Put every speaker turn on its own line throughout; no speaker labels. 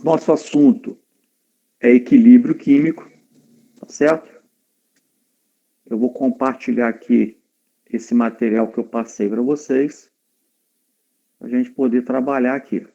Nosso assunto é equilíbrio químico, tá certo? Eu vou compartilhar aqui esse material que eu passei para vocês, para a gente poder trabalhar aqui.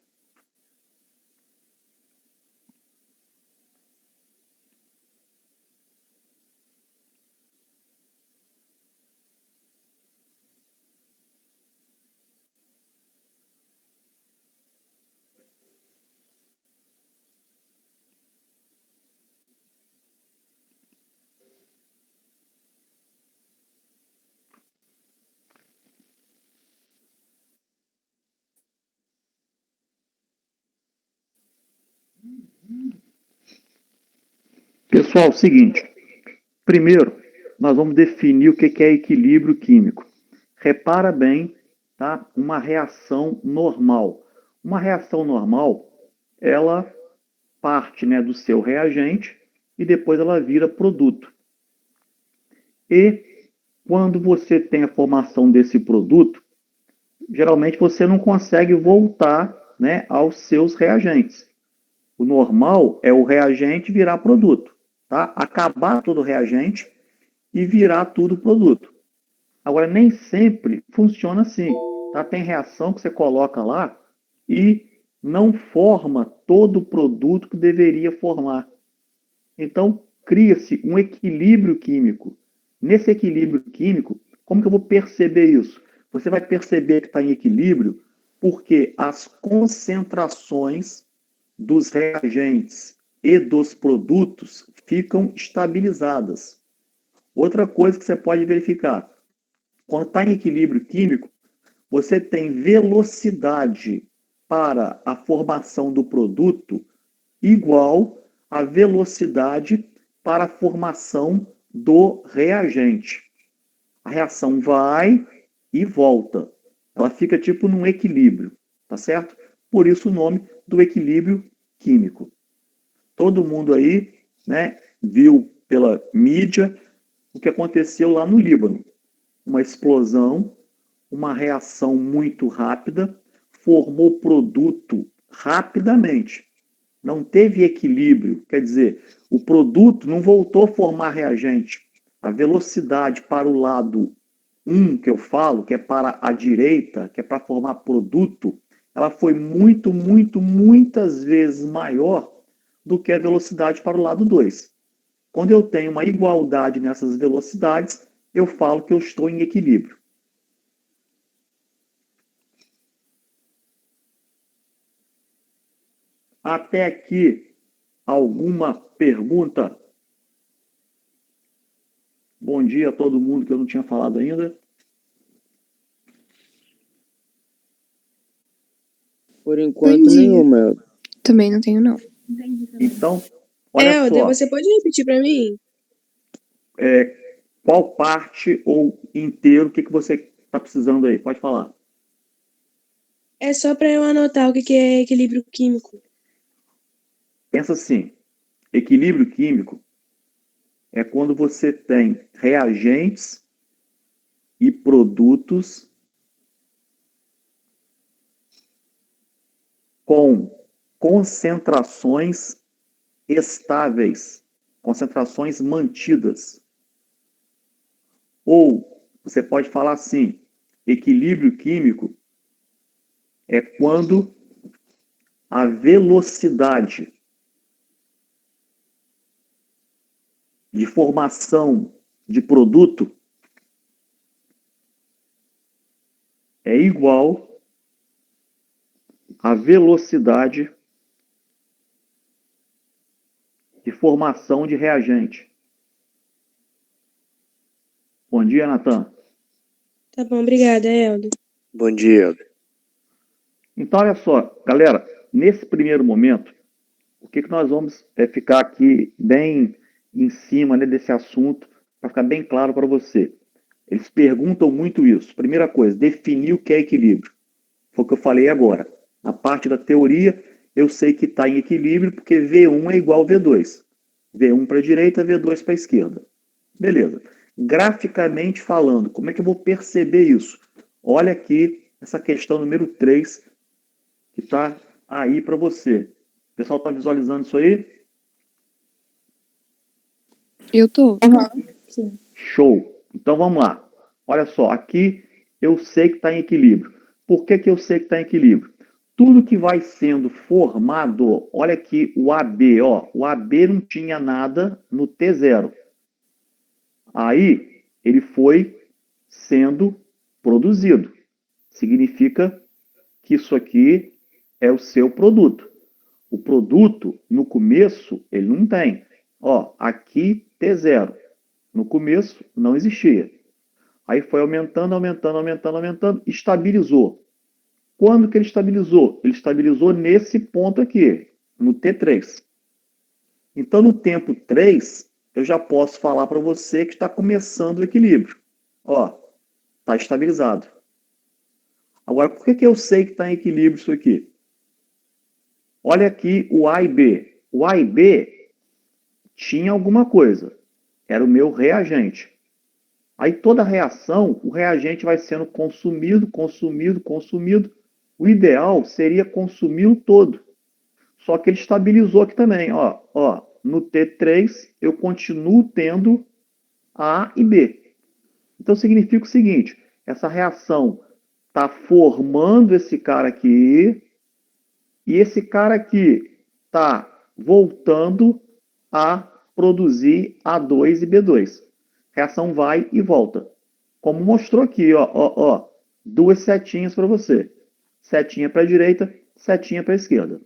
Pessoal, é o seguinte. Primeiro, nós vamos definir o que é equilíbrio químico. Repara bem, tá? Uma reação normal. Uma reação normal, ela parte, né, do seu reagente e depois ela vira produto. E quando você tem a formação desse produto, geralmente você não consegue voltar, né, aos seus reagentes. O normal é o reagente virar produto, tá? Acabar todo o reagente e virar tudo produto. Agora, nem sempre funciona assim, tá? Tem reação que você coloca lá e não forma todo o produto que deveria formar. Então, cria-se um equilíbrio químico. Nesse equilíbrio químico, como que eu vou perceber isso? Você vai perceber que está em equilíbrio porque as concentrações dos reagentes e dos produtos ficam estabilizadas. Outra coisa que você pode verificar, quando está em equilíbrio químico, você tem velocidade para a formação do produto igual à velocidade para a formação do reagente. A reação vai e volta. Ela fica tipo num equilíbrio, tá certo? Por isso o nome do equilíbrio químico. Todo mundo aí, né, viu pela mídia o que aconteceu lá no Líbano. Uma explosão, uma reação muito rápida, formou produto rapidamente. Não teve equilíbrio, quer dizer, o produto não voltou a formar reagente. A velocidade para o lado 1, que eu falo, que é para a direita, que é para formar produto, ela foi muitas vezes maior do que a velocidade para o lado 2. Quando eu tenho uma igualdade nessas velocidades, eu falo que eu estou em equilíbrio. Até aqui, alguma pergunta? Bom dia a todo mundo que eu não tinha falado ainda.
Por enquanto, nenhuma.
Também não tenho, não.
Então, olha
Helder,
só.
você pode repetir para mim?
Qual parte ou inteiro, o que você está precisando aí? Pode falar.
É só para eu anotar o que é equilíbrio químico.
Pensa assim, equilíbrio químico é quando você tem reagentes e produtos com concentrações estáveis, concentrações mantidas. Ou você pode falar assim, equilíbrio químico é quando a velocidade de formação de produto é igual à velocidade de formação de reagente. Bom dia, Natan.
Tá bom, obrigada, Helder.
Bom dia, Helder.
Então, olha só, galera, nesse primeiro momento, o que nós vamos ficar aqui bem em cima, né, desse assunto, para ficar bem claro para você. Eles perguntam muito isso. Primeira coisa, definir o que é equilíbrio. Foi o que eu falei agora. Na parte da teoria, eu sei que está em equilíbrio porque V1 é igual a V2. V1 para a direita, V2 para a esquerda. Beleza. Graficamente falando, como é que eu vou perceber isso? Olha aqui essa questão número 3 que está aí para você. O pessoal está visualizando isso aí?
Eu tô.
Sim.
Show. Então vamos lá. Olha só, aqui eu sei que está em equilíbrio. Por que eu sei que está em equilíbrio? Tudo que vai sendo formado, olha aqui o AB, ó, o AB não tinha nada no T0. Aí ele foi sendo produzido. Significa que isso aqui é o seu produto. O produto, no começo, ele não tem. Ó, aqui T0. No começo, não existia. Aí foi aumentando, aumentando, aumentando, aumentando, estabilizou. Quando que ele estabilizou? Ele estabilizou nesse ponto aqui, no T3. Então, no tempo 3, eu já posso falar para você que está começando o equilíbrio. Ó, está estabilizado. Agora, por que eu sei que está em equilíbrio isso aqui? Olha aqui o A e B. O A e B tinha alguma coisa. Era o meu reagente. Aí toda reação, o reagente vai sendo consumido, consumido, consumido. O ideal seria consumi-lo todo. Só que ele estabilizou aqui também. Ó, no T3 eu continuo tendo A e B. Então significa o seguinte: essa reação está formando esse cara aqui, e esse cara aqui está voltando a produzir A2 e B2. Reação vai e volta. Como mostrou aqui, ó, duas setinhas para você. Setinha para a direita, setinha para a esquerda.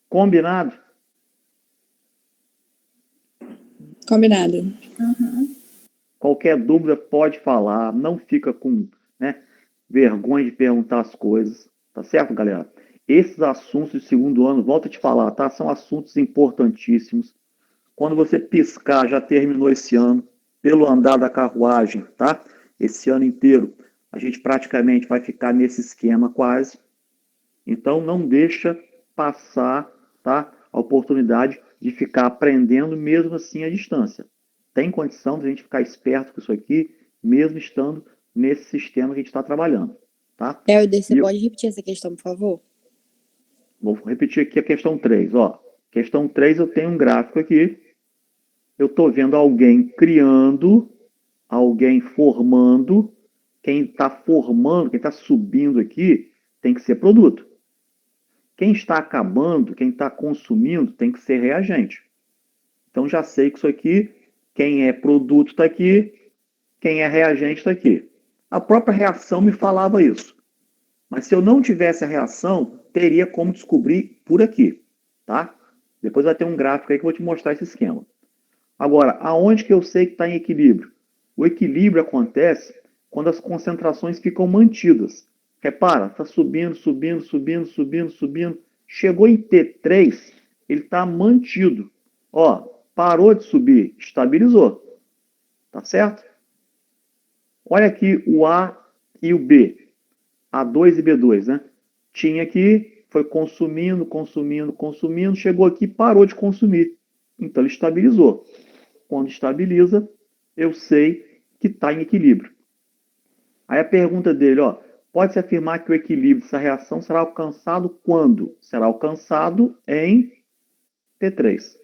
Combinado?
Combinado.
Qualquer dúvida pode falar, não fica com, né, vergonha de perguntar as coisas, tá certo, galera? Esses assuntos de segundo ano, volto a te falar, tá? São assuntos importantíssimos. Quando você piscar, já terminou esse ano, pelo andar da carruagem, tá? Esse ano inteiro, a gente praticamente vai ficar nesse esquema quase. Então, não deixa passar, tá, a oportunidade de ficar aprendendo mesmo assim à distância. Tem condição de a gente ficar esperto com isso aqui, mesmo estando nesse sistema que a gente está trabalhando, tá?
Helder, você pode repetir essa questão, por favor?
Vou repetir aqui a questão 3, ó. Questão 3, eu tenho um gráfico aqui. Eu estou vendo alguém criando, alguém formando. Quem está formando, quem está subindo aqui, tem que ser produto. Quem está acabando, quem está consumindo, tem que ser reagente. Então já sei que isso aqui, quem é produto está aqui, quem é reagente está aqui. A própria reação me falava isso. Mas se eu não tivesse a reação, teria como descobrir por aqui, tá? Depois vai ter um gráfico aí que eu vou te mostrar esse esquema. Agora, aonde que eu sei que está em equilíbrio? O equilíbrio acontece quando as concentrações ficam mantidas. Repara, está subindo, subindo, subindo, subindo, subindo. Chegou em T3, ele está mantido. Ó, parou de subir, estabilizou. Tá certo? Olha aqui o A e o B. A2 e B2, né? Tinha aqui, foi consumindo, consumindo, consumindo, chegou aqui, parou de consumir. Então ele estabilizou. Quando estabiliza, eu sei que está em equilíbrio. Aí a pergunta dele, ó, pode-se afirmar que o equilíbrio dessa reação será alcançado quando? Será alcançado em T3.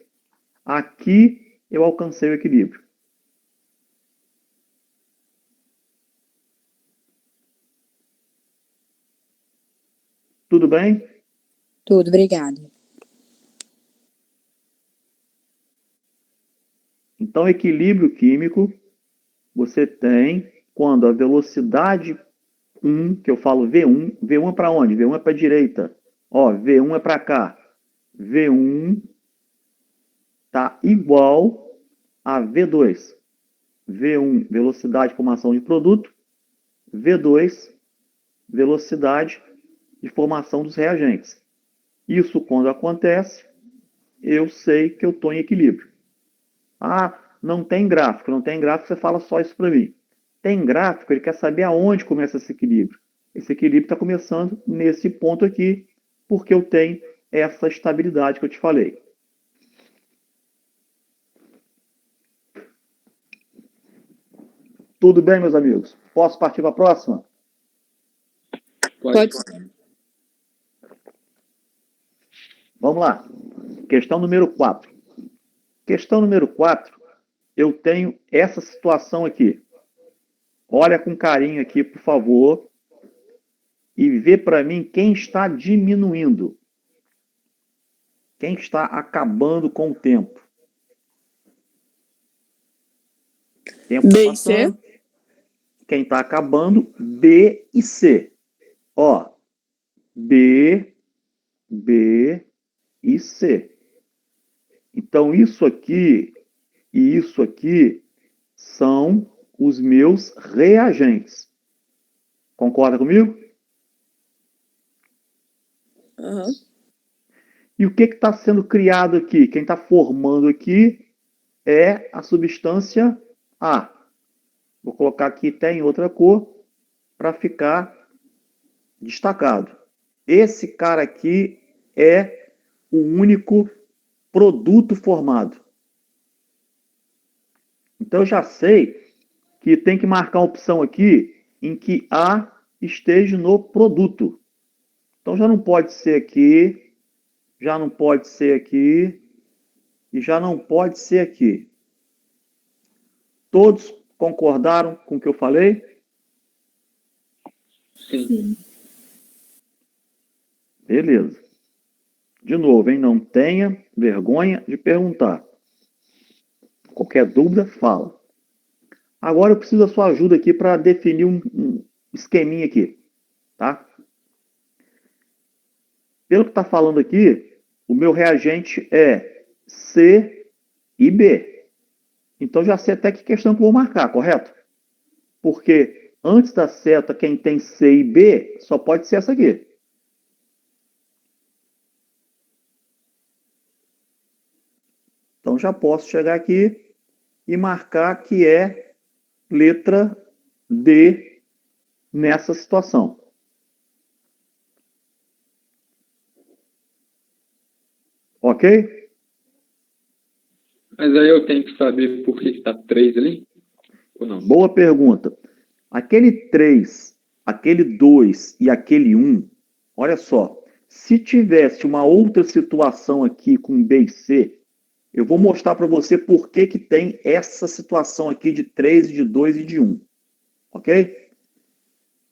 Aqui eu alcancei o equilíbrio. Tudo bem?
Tudo, obrigado.
Então, equilíbrio químico você tem quando a velocidade 1, que eu falo V1, V1 é para onde? V1 é para a direita. Ó, V1 é para cá. V1 está igual a V2. V1, velocidade de formação de produto. V2, velocidade de formação dos reagentes. Isso, quando acontece, eu sei que eu estou em equilíbrio. Ah, não tem gráfico. Não tem gráfico, você fala só isso para mim. Tem gráfico, ele quer saber aonde começa esse equilíbrio. Esse equilíbrio está começando nesse ponto aqui, porque eu tenho essa estabilidade que eu te falei. Tudo bem, meus amigos? Posso partir para a próxima?
Pode.
Vamos lá. Questão número 4. Questão número 4, eu tenho essa situação aqui. Olha com carinho aqui, por favor, e vê para mim quem está diminuindo. Quem está acabando com o tempo. Tempo
B e
passando. Quem está acabando, B e C. Ó, B e C. Então, isso aqui e isso aqui são os meus reagentes. Concorda comigo?
Uhum.
E o que está sendo criado aqui? Quem está formando aqui é a substância A. Vou colocar aqui até em outra cor para ficar destacado. Esse cara aqui é o único produto formado. Então, eu já sei que tem que marcar uma opção aqui em que A esteja no produto. Então, já não pode ser aqui, já não pode ser aqui e já não pode ser aqui. Todos concordaram com o que eu falei?
Sim.
Beleza. De novo, hein? Não tenha vergonha de perguntar. Qualquer dúvida, fala. Agora eu preciso da sua ajuda aqui para definir um esqueminha aqui, tá? Pelo que está falando aqui, o meu reagente é C e B. Então já sei até que questão que eu vou marcar, correto? Porque antes da seta, quem tem C e B, só pode ser essa aqui. Então já posso chegar aqui e marcar que é letra D nessa situação. Ok?
Mas aí eu tenho que saber por que está 3 ali? Ou não?
Boa pergunta. Aquele 3, aquele 2 e aquele 1, olha só. Se tivesse uma outra situação aqui com B e C, eu vou mostrar para você por que tem essa situação aqui de 3, de 2 e de 1. Ok?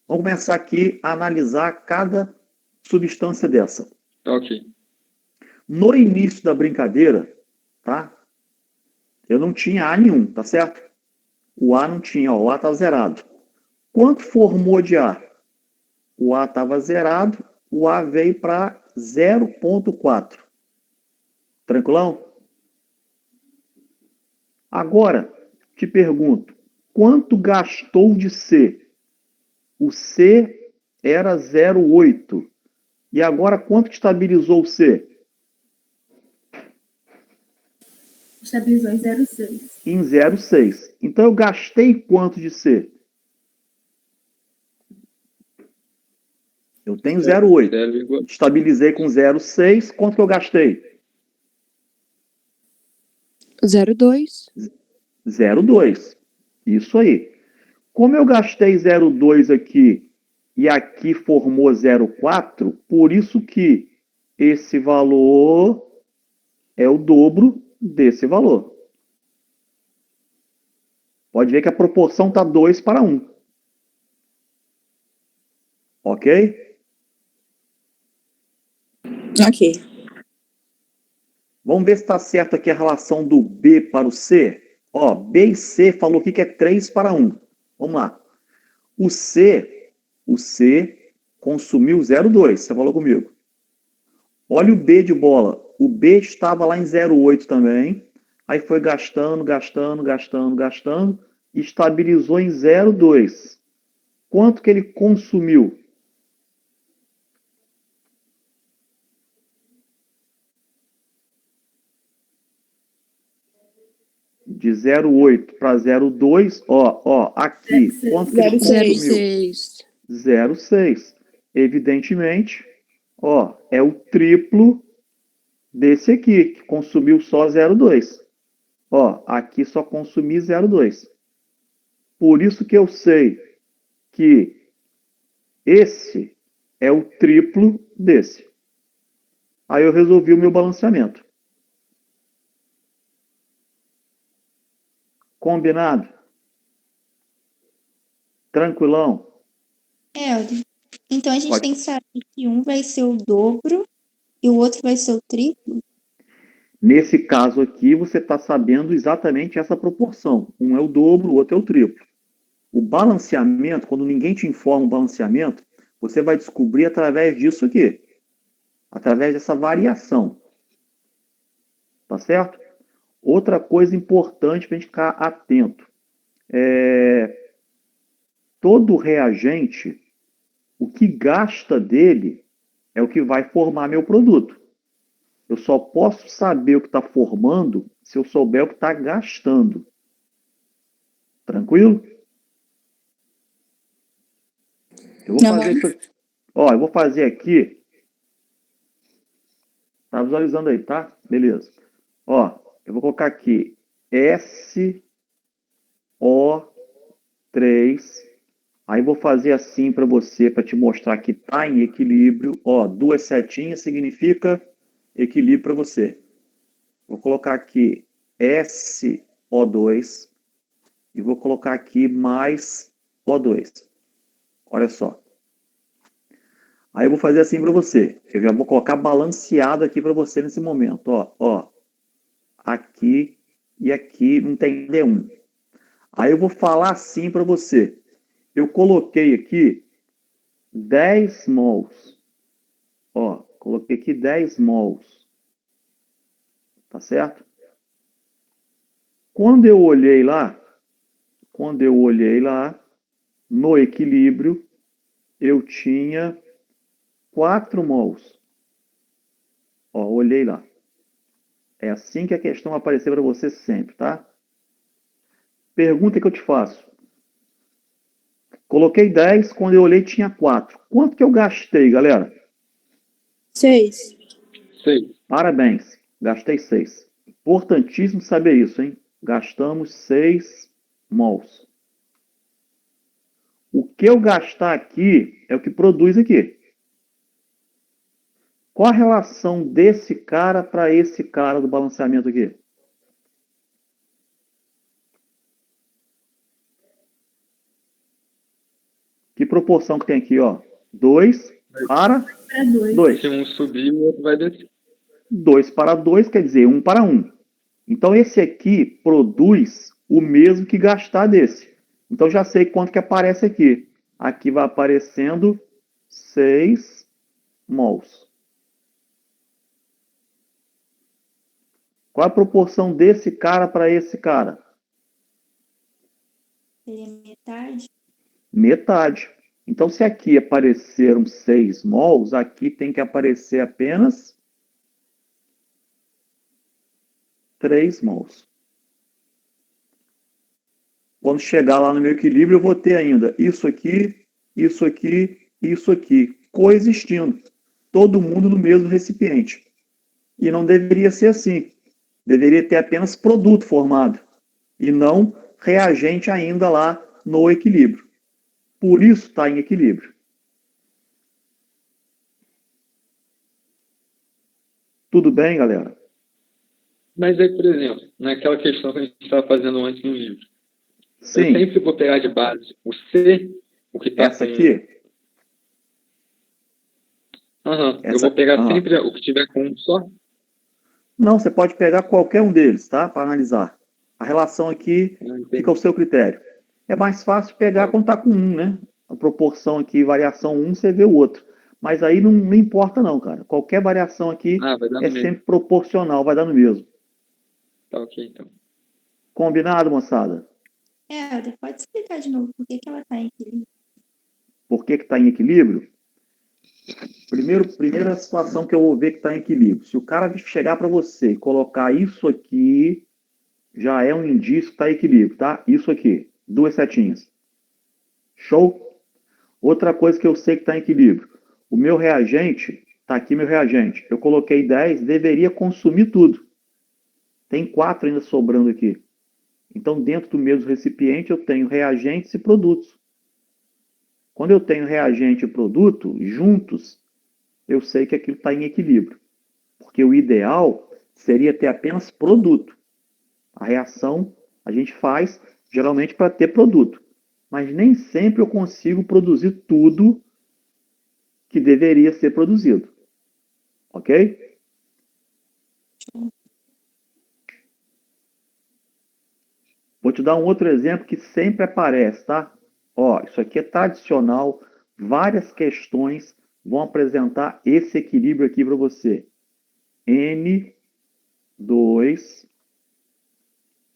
Vamos começar aqui a analisar cada substância dessa.
Ok.
No início da brincadeira, tá? Eu não tinha A nenhum, tá certo? O A não tinha, ó, o A estava zerado. Quanto formou de A? O A estava zerado, o A veio para 0,4. Tranquilão? Agora, te pergunto, quanto gastou de C? O C era 0,8. E agora, quanto que estabilizou o C?
Estabilizou em 0,6.
Em 0,6. Então, eu gastei quanto de C? Eu tenho 0,8. Estabilizei com 0,6. Quanto que eu gastei?
0,2.
0,2. Isso aí. Como eu gastei 0,2 aqui e aqui formou 0,4, por isso que esse valor é o dobro desse valor. Pode ver que a proporção está 2 para 1. Ok?
Ok.
Vamos ver se está certo aqui a relação do B para o C. Ó, B e C falou aqui que é 3 para 1. Vamos lá. O C consumiu 0,2. Você falou comigo. Olha o B de bola. O B estava lá em 0,8 também. Aí foi gastando e estabilizou em 0,2. Quanto que ele consumiu? De 0,8 para 0,2, ó, aqui. Quanto que ele consumiu?
0,6.
0,6. Evidentemente, ó, é o triplo desse aqui, que consumiu só 0,2. Ó, aqui só consumi 0,2. Por isso que eu sei que esse é o triplo desse. Aí eu resolvi o meu balanceamento. Combinado? Tranquilão?
Helder, então a gente
Pode.
tem que saber que um vai ser o dobro e o outro vai ser o triplo?
Nesse caso aqui, você está sabendo exatamente essa proporção. Um é o dobro, o outro é o triplo. O balanceamento, quando ninguém te informa o balanceamento, você vai descobrir através disso aqui. Através dessa variação. Tá certo? Outra coisa importante para a gente ficar atento. Todo reagente, o que gasta dele é o que vai formar meu produto. Eu só posso saber o que está formando se eu souber o que está gastando. Tranquilo? Eu vou fazer isso aqui. Ó, eu vou fazer aqui. Tá visualizando aí, tá? Beleza. Ó, eu vou colocar aqui SO3. Aí vou fazer assim para você, para te mostrar que está em equilíbrio. Ó, 2 setinhas significa equilíbrio para você. Vou colocar aqui SO2 e vou colocar aqui mais O2. Olha só. Aí eu vou fazer assim para você. Eu já vou colocar balanceado aqui para você nesse momento. Ó. Aqui e aqui não tem D1. Aí eu vou falar assim para você. Eu coloquei aqui 10 mols. Ó, coloquei aqui 10 mols. Tá certo? Quando eu olhei lá, no equilíbrio, eu tinha 4 mols. Ó, olhei lá. É assim que a questão vai aparecer para você sempre, tá? Pergunta que eu te faço. Coloquei 10, quando eu olhei tinha 4. Quanto que eu gastei, galera?
6.
6.
Parabéns, gastei 6. Importantíssimo saber isso, hein? Gastamos 6 mols. O que eu gastar aqui é o que produz aqui. Qual a relação desse cara para esse cara do balanceamento aqui? Que proporção que tem aqui, ó? 2 para
Para 2.
2.
Se um subir, o outro vai descer.
2 para 2 quer dizer 1 para 1. Então esse aqui produz o mesmo que gastar desse. Então já sei quanto que aparece aqui. Aqui vai aparecendo 6 mols. Qual a proporção desse cara para esse cara?
Seria metade?
Metade. Então, se aqui apareceram 6 mols, aqui tem que aparecer apenas 3 mols. Quando chegar lá no meu equilíbrio, eu vou ter ainda isso aqui, isso aqui, isso aqui, coexistindo. Todo mundo no mesmo recipiente. E não deveria ser assim. Deveria ter apenas produto formado. E não reagente ainda lá no equilíbrio. Por isso está em equilíbrio. Tudo bem, galera?
Mas aí, por exemplo, naquela questão que a gente estava fazendo antes no livro, eu
Sim.
sempre vou pegar de base o C, o que está
Essa aqui?
Eu vou pegar sempre o que tiver com um só?
Não, você pode pegar qualquer um deles, tá? Para analisar. A relação aqui fica ao seu critério. É mais fácil pegar quando está com um, né? A proporção aqui, variação 1, você vê o outro. Mas aí não importa não, cara. Qualquer variação aqui é sempre proporcional, vai dar no mesmo.
Tá ok, então.
Combinado, moçada?
Helder, pode explicar de novo por que ela está em equilíbrio?
Por que está em equilíbrio? Primeira situação que eu vou ver que está em equilíbrio. Se o cara chegar para você e colocar isso aqui, já é um indício que está em equilíbrio, tá? Isso aqui, 2 setinhas. Show? Outra coisa que eu sei que está em equilíbrio. O meu reagente, está aqui meu reagente. Eu coloquei 10, deveria consumir tudo. Tem 4 ainda sobrando aqui. Então, dentro do mesmo recipiente, eu tenho reagentes e produtos. Quando eu tenho reagente e produto juntos, eu sei que aquilo está em equilíbrio. Porque o ideal seria ter apenas produto. A reação a gente faz geralmente para ter produto. Mas nem sempre eu consigo produzir tudo que deveria ser produzido. Ok? Vou te dar um outro exemplo que sempre aparece, tá? Ó, isso aqui é tradicional. Várias questões vão apresentar esse equilíbrio aqui para você. N2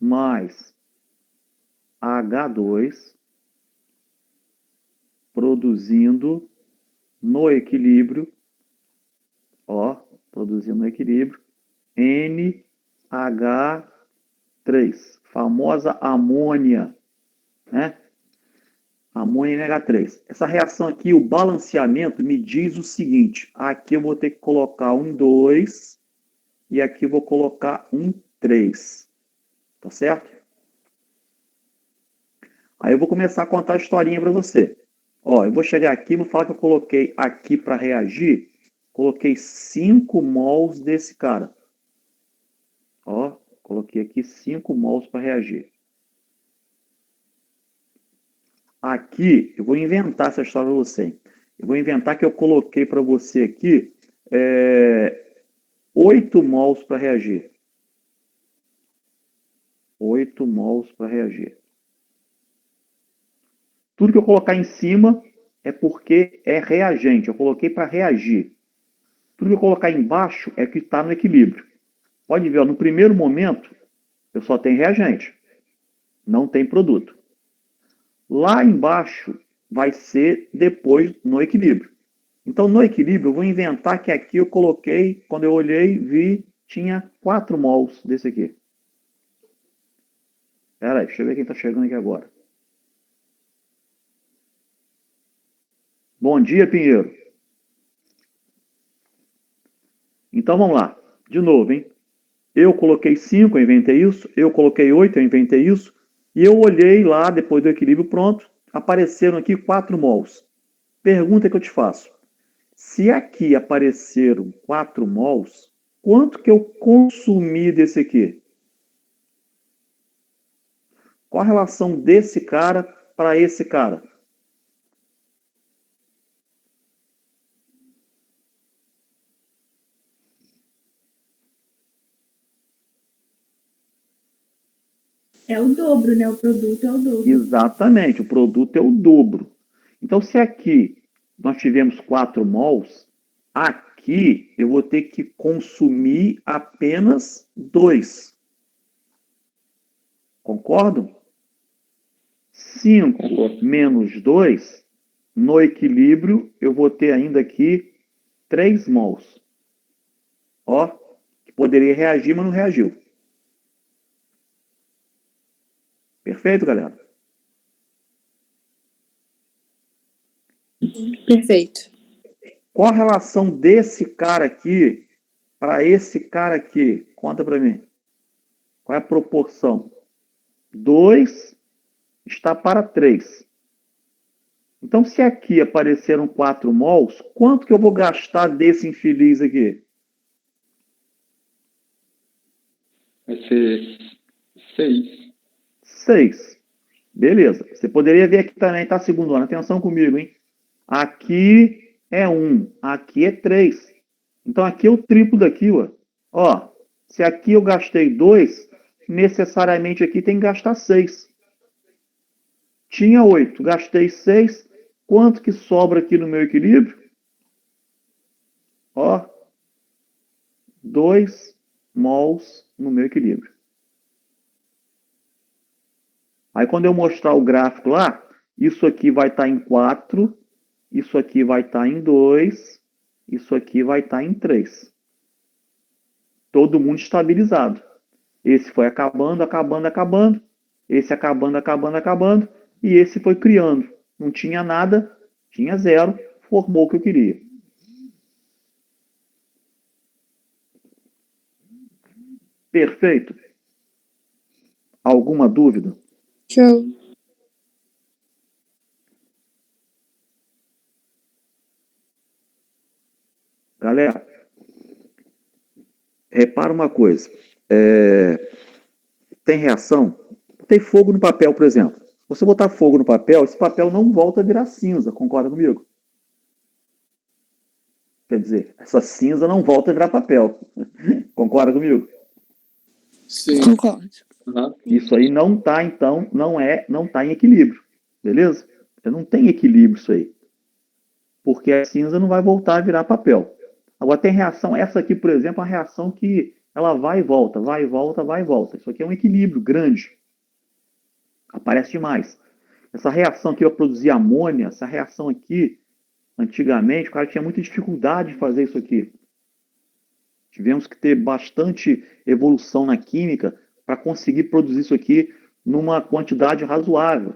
mais H2 produzindo no equilíbrio, ó, produzindo no equilíbrio, NH3, famosa amônia, né? Amônia NH3. Essa reação aqui, o balanceamento, me diz o seguinte, aqui eu vou ter que colocar um 2 e aqui eu vou colocar um 3, tá certo? Aí eu vou começar a contar a historinha para você. Ó, eu vou chegar aqui, vou falar que eu coloquei aqui para reagir, coloquei 5 mols desse cara. Ó, coloquei aqui 5 mols para reagir. Aqui, eu vou inventar essa história para você. Eu vou inventar que eu coloquei para você aqui 8 mols para reagir. 8 mols para reagir. Tudo que eu colocar em cima é porque é reagente. Eu coloquei para reagir. Tudo que eu colocar embaixo é que está no equilíbrio. Pode ver, ó, no primeiro momento, eu só tenho reagente. Não tem produto. Lá embaixo vai ser depois no equilíbrio. Então, no equilíbrio, eu vou inventar que aqui eu coloquei, quando eu olhei, vi, tinha 4 mols desse aqui. Espera aí, deixa eu ver quem está chegando aqui agora. Bom dia, Pinheiro. Então, vamos lá. De novo, hein? Eu coloquei 5, eu inventei isso. Eu coloquei 8, eu inventei isso. E eu olhei lá, depois do equilíbrio pronto, apareceram aqui 4 mols. Pergunta que eu te faço. Se aqui apareceram 4 mols, quanto que eu consumi desse aqui? Qual a relação desse cara para esse cara?
É o dobro, né? O produto é o dobro.
Exatamente, o produto é o dobro. Então, se aqui nós tivemos 4 mols, aqui eu vou ter que consumir apenas 2. Concordam? 5 menos 2, no equilíbrio, eu vou ter ainda aqui 3 mols. Ó, que poderia reagir, mas não reagiu. Perfeito, galera?
Perfeito.
Qual a relação desse cara aqui para esse cara aqui? Conta para mim. Qual é a proporção? 2 está para 3. Então, se aqui apareceram 4 mols, quanto que eu vou gastar desse infeliz aqui?
Vai ser 6.
6. Beleza. Você poderia ver aqui também, tá, segundo ano? Atenção comigo, hein? Aqui é 1, aqui é 3. Então, aqui é o triplo daqui, ó. Ó, se aqui eu gastei 2, necessariamente aqui tem que gastar 6. Tinha 8, gastei 6. Quanto que sobra aqui no meu equilíbrio? Ó, 2 mols no meu equilíbrio. Aí quando eu mostrar o gráfico lá, isso aqui vai estar em 4, isso aqui vai estar em 2, isso aqui vai estar em 3. Todo mundo estabilizado. Esse foi acabando, acabando, acabando. Esse acabando, acabando, acabando. E esse foi criando. Não tinha nada, tinha 0, formou o que eu queria. Perfeito. Alguma dúvida?
Show.
Galera, repara uma coisa. Tem reação? Tem fogo no papel, por exemplo. Se você botar fogo no papel, esse papel não volta a virar cinza, concorda comigo? Quer dizer, essa cinza não volta a virar papel. Concorda comigo?
Sim.
Concordo.
Uhum.
Isso aí não está, então, não está em equilíbrio. Beleza? Não tem equilíbrio isso aí. Porque a cinza não vai voltar a virar papel. Agora tem reação, essa aqui, por exemplo, é uma reação que ela vai e volta, vai e volta, vai e volta. Isso aqui é um equilíbrio grande. Aparece demais. Essa reação aqui vai produzir amônia, essa reação aqui, antigamente, o cara tinha muita dificuldade de fazer isso aqui. Tivemos que ter bastante evolução na química para conseguir produzir isso aqui numa quantidade razoável,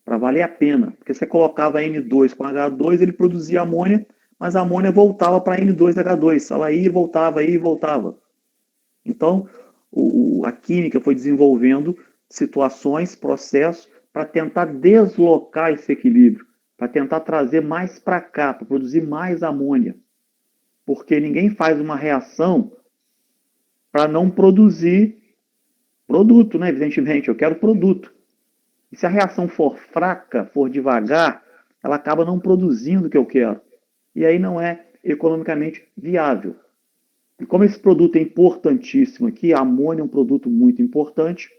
para valer a pena. Porque você colocava N2 com H2, ele produzia amônia, mas a amônia voltava para N2H2. Ela ia e voltava. Então, a química foi desenvolvendo situações, processos, para tentar deslocar esse equilíbrio, para tentar trazer mais para cá, para produzir mais amônia. Porque ninguém faz uma reação para não produzir produto, né? Evidentemente, eu quero produto. E se a reação for fraca, for devagar, ela acaba não produzindo o que eu quero. E aí não é economicamente viável. E como esse produto é importantíssimo aqui, a amônia é um produto muito importante,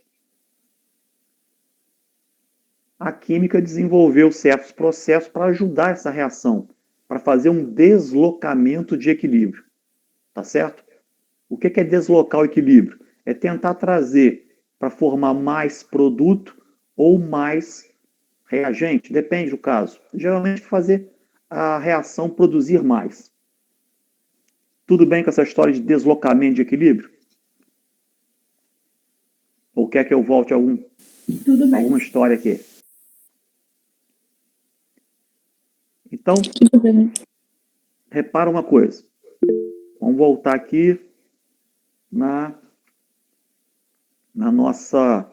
a química desenvolveu certos processos para ajudar essa reação, para fazer um deslocamento de equilíbrio. Tá certo? O que é deslocar o equilíbrio? É tentar trazer para formar mais produto ou mais reagente, depende do caso. Geralmente fazer a reação produzir mais. Tudo bem com essa história de deslocamento de equilíbrio? Ou quer que eu volte a
Tudo bem.
alguma história aqui? Então,
Tudo bem.
repara uma coisa. Vamos voltar aqui na nossa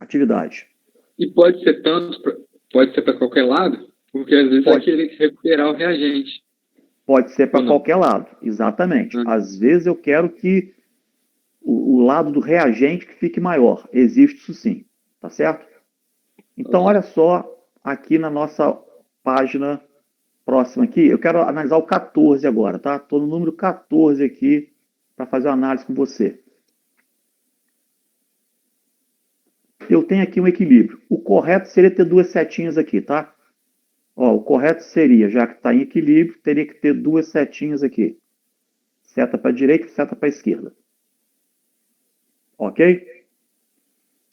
atividade.
E pode ser pode ser para qualquer lado, porque às vezes vai querer recuperar o reagente.
Pode ser para qualquer lado, exatamente. Às vezes eu quero que o lado do reagente que fique maior. Existe isso sim, tá certo? Então, olha só, aqui na nossa página próxima aqui, eu quero analisar o 14 agora, tá? Estou no número 14 aqui para fazer uma análise com você. Eu tenho aqui um equilíbrio. O correto seria ter duas setinhas aqui, tá? Ó, o correto seria, já que está em equilíbrio, teria que ter duas setinhas aqui. Seta para a direita e seta para a esquerda. Ok?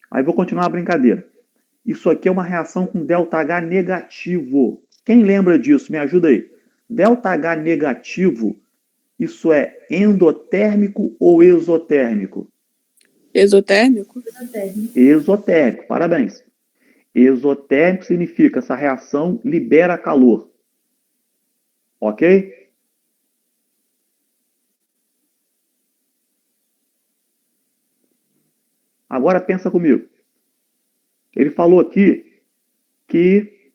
Aí vou continuar a brincadeira. Isso aqui é uma reação com ΔH negativo. Quem lembra disso? Me ajuda aí. ΔH negativo, isso é endotérmico ou exotérmico?
Exotérmico?
Exotérmico, parabéns. Exotérmico significa essa reação libera calor. Ok? Agora pensa comigo. Ele falou aqui que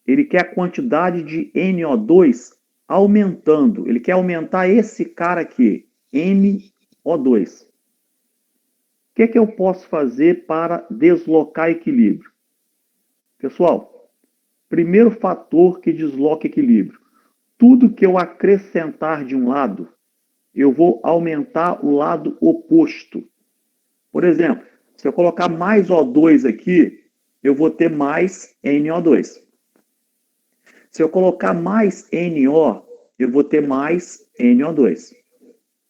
ele quer a quantidade de NO2 aumentando. Ele quer aumentar esse cara aqui, NO2. O que eu posso fazer para deslocar equilíbrio? Pessoal, primeiro fator que desloca equilíbrio. Tudo que eu acrescentar de um lado, eu vou aumentar o lado oposto. Por exemplo, se eu colocar mais O2 aqui, eu vou ter mais NO2. Se eu colocar mais NO, eu vou ter mais NO2.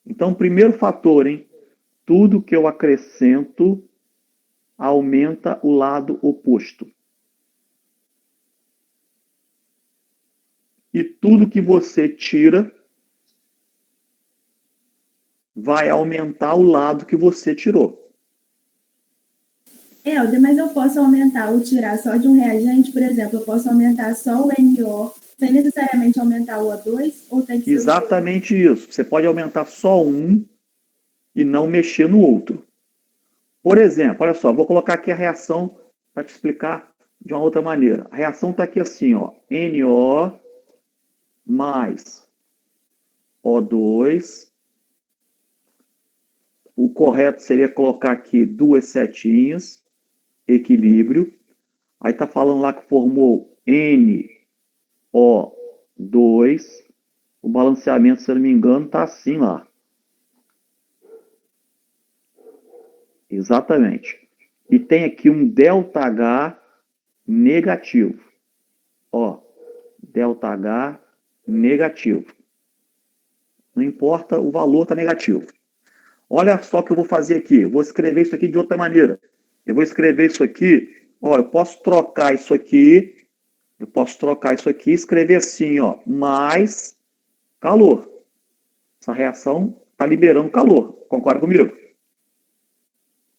Então, primeiro fator, hein? Tudo que eu acrescento aumenta o lado oposto. E tudo que você tira vai aumentar o lado que você tirou.
Helder, mas eu posso aumentar ou tirar só de um reagente? Por exemplo, eu posso aumentar só o NO sem necessariamente aumentar o O2? Ou tem que ser
Exatamente isso. Você pode aumentar só um e não mexer no outro. Por exemplo, olha só, vou colocar aqui a reação para te explicar de uma outra maneira. A reação está aqui assim, ó, NO mais O2. O correto seria colocar aqui duas setinhas, equilíbrio. Aí está falando lá que formou NO2. O balanceamento, se eu não me engano, está assim lá. Exatamente. E tem aqui um ΔH negativo. Ó, ΔH negativo. Não importa, o valor está negativo. Olha só o que eu vou fazer aqui. Eu vou escrever isso aqui de outra maneira. Eu vou escrever isso aqui. Ó, eu posso trocar isso aqui. Eu posso trocar isso aqui e escrever assim, ó, mais calor. Essa reação está liberando calor. Concorda comigo?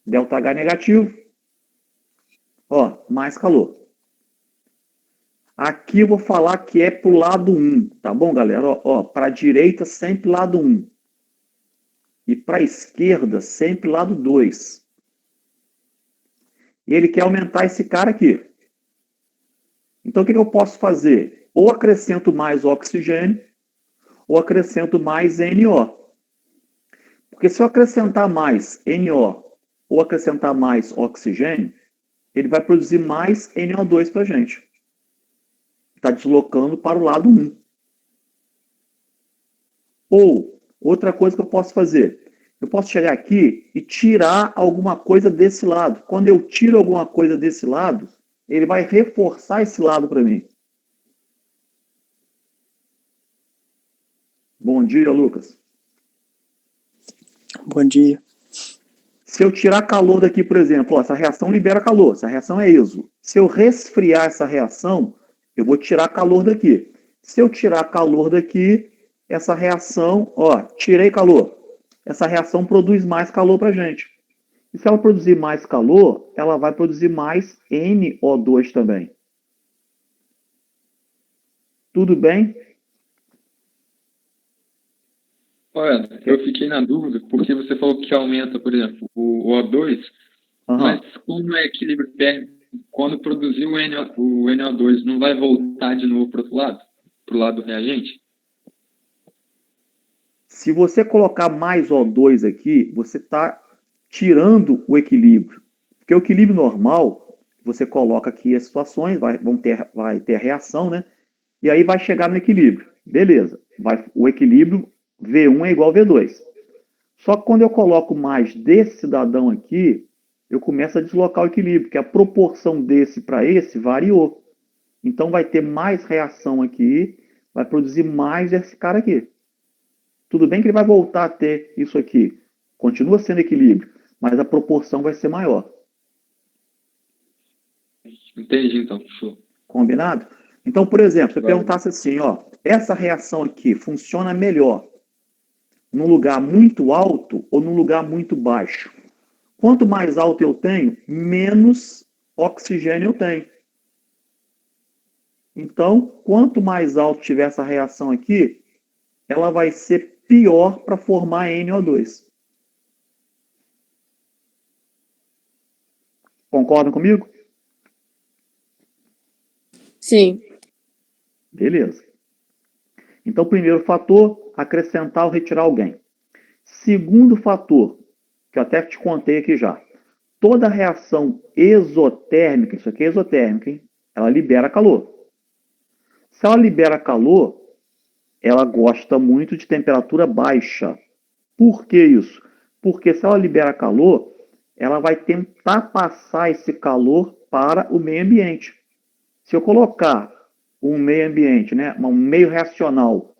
ΔH negativo. Ó, mais calor. Aqui eu vou falar que é para o lado 1, tá bom, galera? Ó, para a direita, sempre lado 1. E para a esquerda, sempre lado 2. E ele quer aumentar esse cara aqui. Então, o que eu posso fazer? Ou acrescento mais oxigênio, ou acrescento mais NO. Porque se eu acrescentar mais NO, ou acrescentar mais oxigênio, ele vai produzir mais NO2 para a gente. Está deslocando para o lado 1. Ou, outra coisa que eu posso fazer, eu posso chegar aqui e tirar alguma coisa desse lado. Quando eu tiro alguma coisa desse lado, ele vai reforçar esse lado para mim. Bom dia, Lucas.
Bom dia.
Se eu tirar calor daqui, por exemplo, ó, essa reação libera calor, essa reação é ESO. Se eu resfriar essa reação, eu vou tirar calor daqui. Se eu tirar calor daqui, essa reação, ó, tirei calor. Essa reação produz mais calor para a gente. E se ela produzir mais calor, ela vai produzir mais NO2 também. Tudo bem?
Olha, eu fiquei na dúvida, porque você falou que aumenta, por exemplo, o O2, mas como é equilíbrio térmico, quando produzir o NO2, não vai voltar de novo para o outro lado? Para o lado do reagente?
Se você colocar mais O2 aqui, você está tirando o equilíbrio. Porque o equilíbrio normal, você coloca aqui as situações, vai ter a reação, né? E aí vai chegar no equilíbrio. Beleza. O equilíbrio V1 é igual a V2. Só que quando eu coloco mais desse cidadão aqui, eu começo a deslocar o equilíbrio, porque a proporção desse para esse variou. Então vai ter mais reação aqui, vai produzir mais esse cara aqui. Tudo bem que ele vai voltar a ter isso aqui. Continua sendo equilíbrio, mas a proporção vai ser maior.
Entendi, então. Show.
Combinado? Então, por exemplo, se eu perguntasse assim, ó, essa reação aqui funciona melhor num lugar muito alto ou num lugar muito baixo? Quanto mais alto eu tenho, menos oxigênio eu tenho. Então, quanto mais alto tiver essa reação aqui, ela vai ser pior para formar NO2. Concordam comigo?
Sim.
Beleza. Então, primeiro fator, acrescentar ou retirar alguém. Segundo fator, que eu até te contei aqui já. Toda reação exotérmica, isso aqui é exotérmica, hein? Ela libera calor. Se ela libera calor, ela gosta muito de temperatura baixa. Por que isso? Porque se ela libera calor, ela vai tentar passar esse calor para o meio ambiente. Se eu colocar um meio ambiente, né, um meio reacional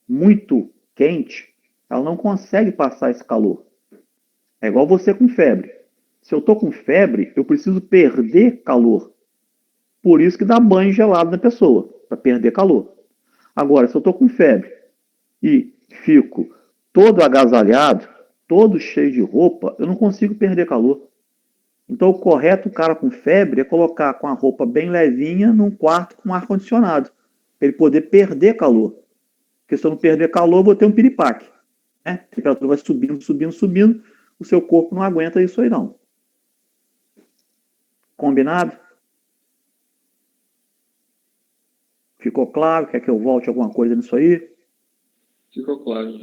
muito quente, ela não consegue passar esse calor. É igual você com febre. Se eu estou com febre, eu preciso perder calor. Por isso que dá banho gelado na pessoa, para perder calor. Agora, se eu estou com febre e fico todo agasalhado, todo cheio de roupa, eu não consigo perder calor. Então, o correto, o cara com febre, é colocar com a roupa bem levinha num quarto com ar-condicionado. para ele poder perder calor. Porque se eu não perder calor, eu vou ter um piripaque. Né? A temperatura vai subindo, subindo, subindo, o seu corpo não aguenta isso aí não. Combinado? Ficou claro? Quer que eu volte alguma coisa nisso aí?
Ficou claro.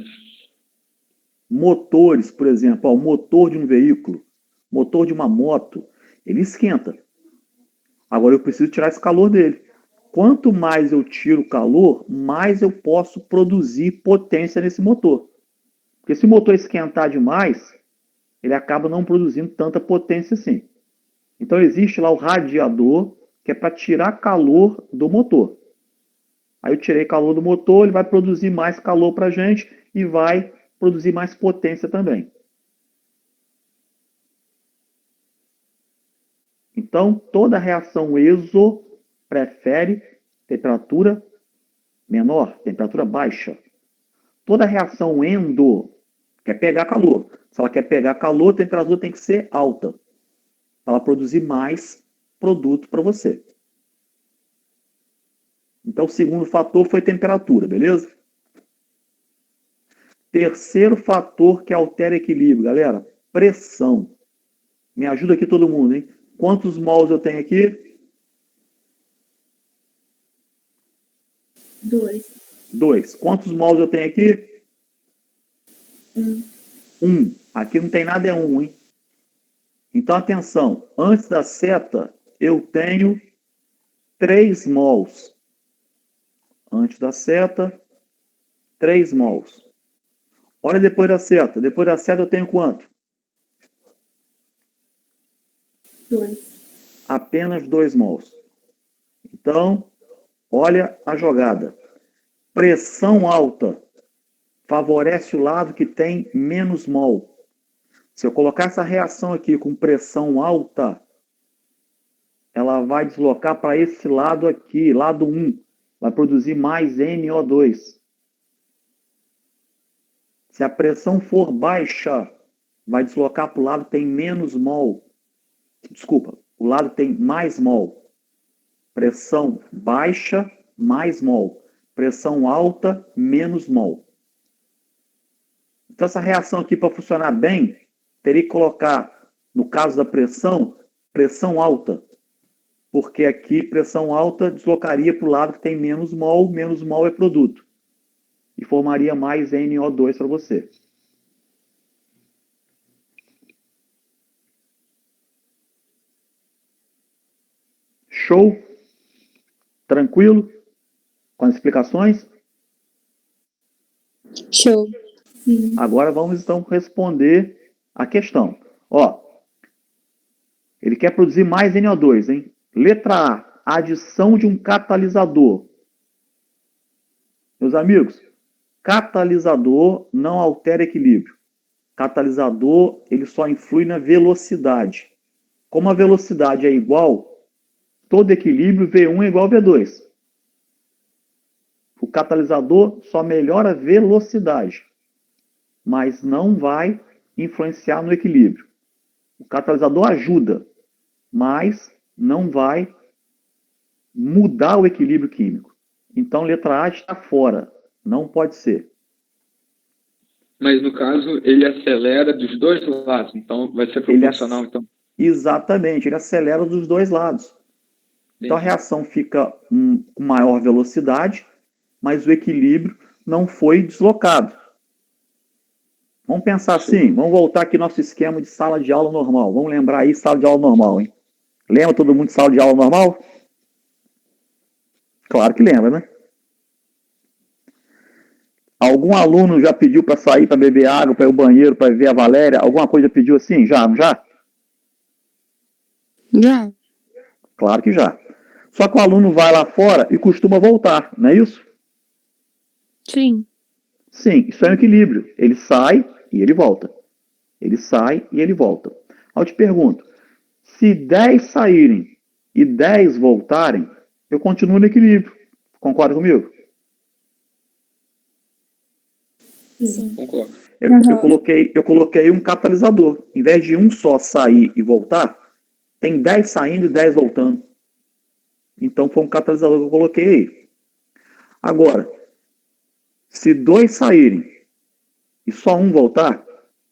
Motores, por exemplo, ó, o motor de um veículo, motor de uma moto, ele esquenta. Agora eu preciso tirar esse calor dele. Quanto mais eu tiro calor, mais eu posso produzir potência nesse motor. Porque se o motor esquentar demais, ele acaba não produzindo tanta potência assim. Então existe lá o radiador, que é para tirar calor do motor. Aí eu tirei calor do motor, ele vai produzir mais calor para a gente e vai produzir mais potência também. Então, toda reação exo prefere temperatura menor, temperatura baixa. Toda reação endo quer pegar calor. Se ela quer pegar calor, a temperatura tem que ser alta, para ela produzir mais produto para você. Então, o segundo fator foi temperatura, beleza? Terceiro fator que altera equilíbrio, galera, pressão. Me ajuda aqui todo mundo, hein? Quantos mols eu tenho aqui?
2.
2. Quantos mols eu tenho aqui?
1.
1. Aqui não tem nada, é 1, hein? Então, atenção. Antes da seta, eu tenho 3 mols. Antes da seta, 3 mols. Olha depois da seta. Depois da seta eu tenho quanto?
2.
Apenas 2 mols. Então, olha a jogada. Pressão alta favorece o lado que tem menos mol. Se eu colocar essa reação aqui com pressão alta, ela vai deslocar para esse lado aqui, lado 1. Vai produzir mais NO2. Se a pressão for baixa, vai deslocar para o lado que tem menos mol. Desculpa, o lado que tem mais mol. Pressão baixa, mais mol. Pressão alta, menos mol. Então, essa reação aqui, para funcionar bem, teria que colocar, no caso da pressão, pressão alta. Porque aqui, pressão alta deslocaria para o lado que tem menos mol é produto. E formaria mais NO2 para você. Show? Tranquilo? Com as explicações?
Show.
Sim.
Agora vamos então responder a questão. Ó, ele quer produzir mais NO2, hein? Letra A, adição de um catalisador. Meus amigos, catalisador não altera equilíbrio. Catalisador, ele só influi na velocidade. Como a velocidade é igual, todo equilíbrio V1 é igual a V2. O catalisador só melhora a velocidade, mas não vai influenciar no equilíbrio. O catalisador ajuda, mas não vai mudar o equilíbrio químico. Então, letra A está fora. Não pode ser.
Mas, no caso, ele acelera dos dois lados. Então, vai ser proporcional. Então.
Exatamente. Ele acelera dos dois lados. Então, a reação fica com maior velocidade, mas o equilíbrio não foi deslocado. Vamos pensar assim. Vamos voltar aqui no nosso esquema de sala de aula normal. Vamos lembrar aí sala de aula normal, hein? Lembra todo mundo de sala de aula normal? Claro que lembra, né? Algum aluno já pediu para sair, para beber água, para ir ao banheiro, para ver a Valéria? Alguma coisa pediu assim? Já?
Já.
Claro que já. Só que o aluno vai lá fora e costuma voltar, não é isso?
Sim.
Sim, isso é um equilíbrio. Ele sai e ele volta. Ele sai e ele volta. Aí eu te pergunto, se 10 saírem e 10 voltarem, eu continuo no equilíbrio. Concorda comigo?
Sim.
Concordo.
Eu coloquei um catalisador. Em vez de um só sair e voltar, tem 10 saindo e 10 voltando. Então foi um catalisador que eu coloquei aí. Agora, se 2 saírem e só um voltar,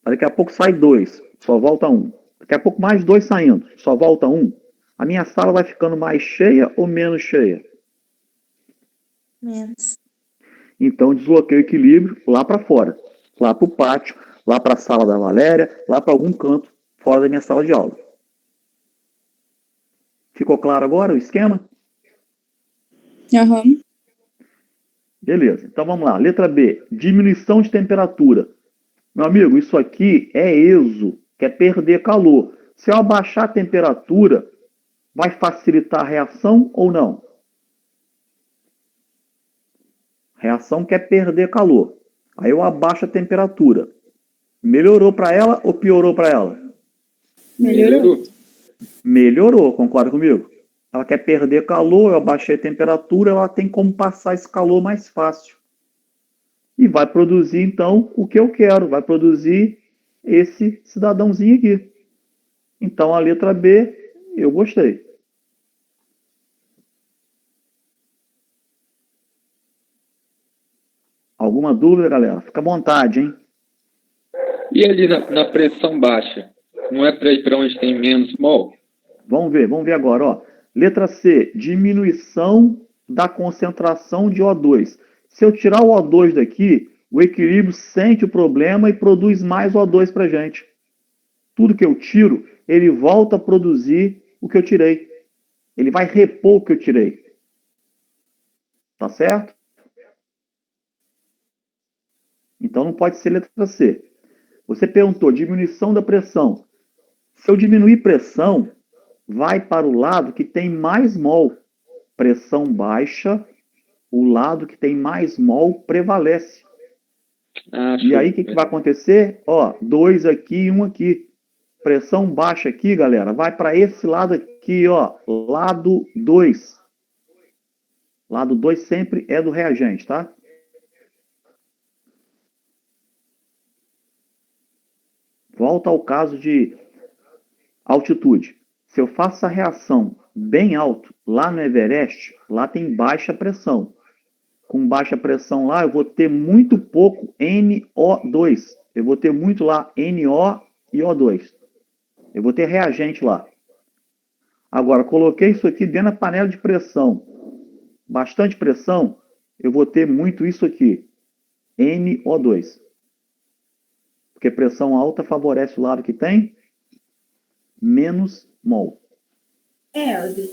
daqui a pouco sai 2, só volta 1. Daqui a pouco mais 2 saindo, só volta 1. A minha sala vai ficando mais cheia ou menos cheia?
Menos.
Então, desloquei o equilíbrio lá para fora, lá para o pátio, lá para a sala da Valéria, lá para algum canto fora da minha sala de aula. Ficou claro agora o esquema?
Aham.
Beleza, então vamos lá. Letra B, diminuição de temperatura. Meu amigo, isso aqui é ESO, que é perder calor. Se eu abaixar a temperatura, vai facilitar a reação ou não? Reação quer perder calor. Aí eu abaixo a temperatura. Melhorou para ela ou piorou para ela?
Melhorou.
Melhorou, concorda comigo? Ela quer perder calor, eu abaixei a temperatura, ela tem como passar esse calor mais fácil. E vai produzir, então, o que eu quero. Vai produzir esse cidadãozinho aqui. Então, a letra B, eu gostei. Alguma dúvida, galera? Fica à vontade, hein?
E ali na pressão baixa, não é para ir para onde tem menos mol?
Vamos ver agora. Ó. Letra C, diminuição da concentração de O2. Se eu tirar o O2 daqui, o equilíbrio sente o problema e produz mais O2 para a gente. Tudo que eu tiro, ele volta a produzir o que eu tirei. Ele vai repor o que eu tirei. Tá certo? Então não pode ser letra C. Você perguntou, diminuição da pressão. Se eu diminuir pressão, vai para o lado que tem mais mol. Pressão baixa, o lado que tem mais mol prevalece. E aí o que vai acontecer? Ó, 2 aqui e 1 aqui. Pressão baixa aqui, galera, vai para esse lado aqui, ó, lado 2. Lado 2 sempre é do reagente, tá? Volta ao caso de altitude. Se eu faço a reação bem alto, lá no Everest, lá tem baixa pressão. Com baixa pressão lá, eu vou ter muito pouco NO2. Eu vou ter muito lá NO e O2. Eu vou ter reagente lá. Agora, coloquei isso aqui dentro da panela de pressão. Bastante pressão, eu vou ter muito isso aqui. NO2. Porque pressão alta favorece o lado que tem menos mol.
Helder,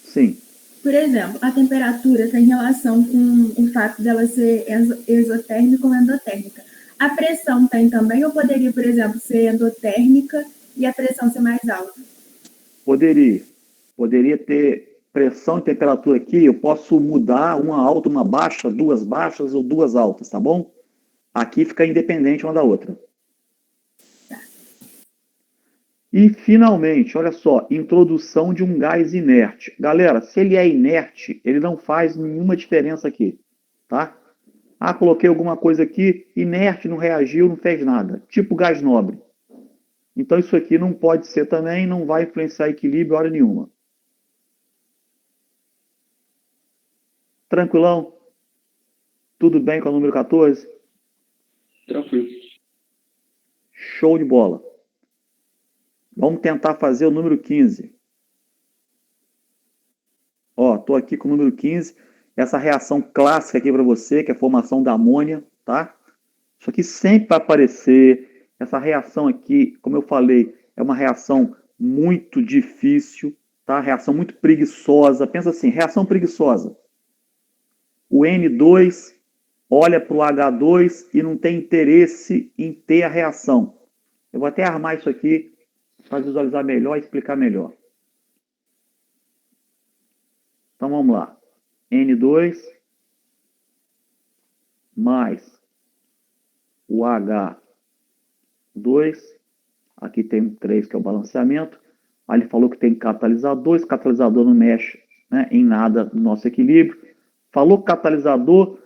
Sim.
por exemplo, a temperatura tem relação com o fato dela ser exotérmica ou endotérmica. A pressão tem também, ou poderia, por exemplo, ser endotérmica e a pressão ser mais alta?
Poderia. Poderia ter pressão e temperatura aqui, eu posso mudar uma alta, uma baixa, 2 baixas ou 2 altas, tá bom? Aqui fica independente uma da outra. E, finalmente, olha só, introdução de um gás inerte. Galera, se ele é inerte, ele não faz nenhuma diferença aqui, tá? Ah, coloquei alguma coisa aqui, inerte, não reagiu, não fez nada. Tipo gás nobre. Então, isso aqui não pode ser também, não vai influenciar equilíbrio hora nenhuma. Tranquilão? Tudo bem com o número 14?
Tranquilo.
Show de bola. Vamos tentar fazer o número 15. Ó, estou aqui com o número 15. Essa reação clássica aqui para você, que é a formação da amônia, tá? Isso aqui sempre vai aparecer. Essa reação aqui, como eu falei, é uma reação muito difícil, tá? Reação muito preguiçosa. Pensa assim, reação preguiçosa. O N2 olha para o H2 e não tem interesse em ter a reação. Eu vou até armar isso aqui para visualizar melhor e explicar melhor. Então vamos lá. N2 mais o H2. Aqui tem um 3 que é o balanceamento. Aí ele falou que tem catalisador. Esse catalisador não mexe, né, em nada no nosso equilíbrio. Falou catalisador,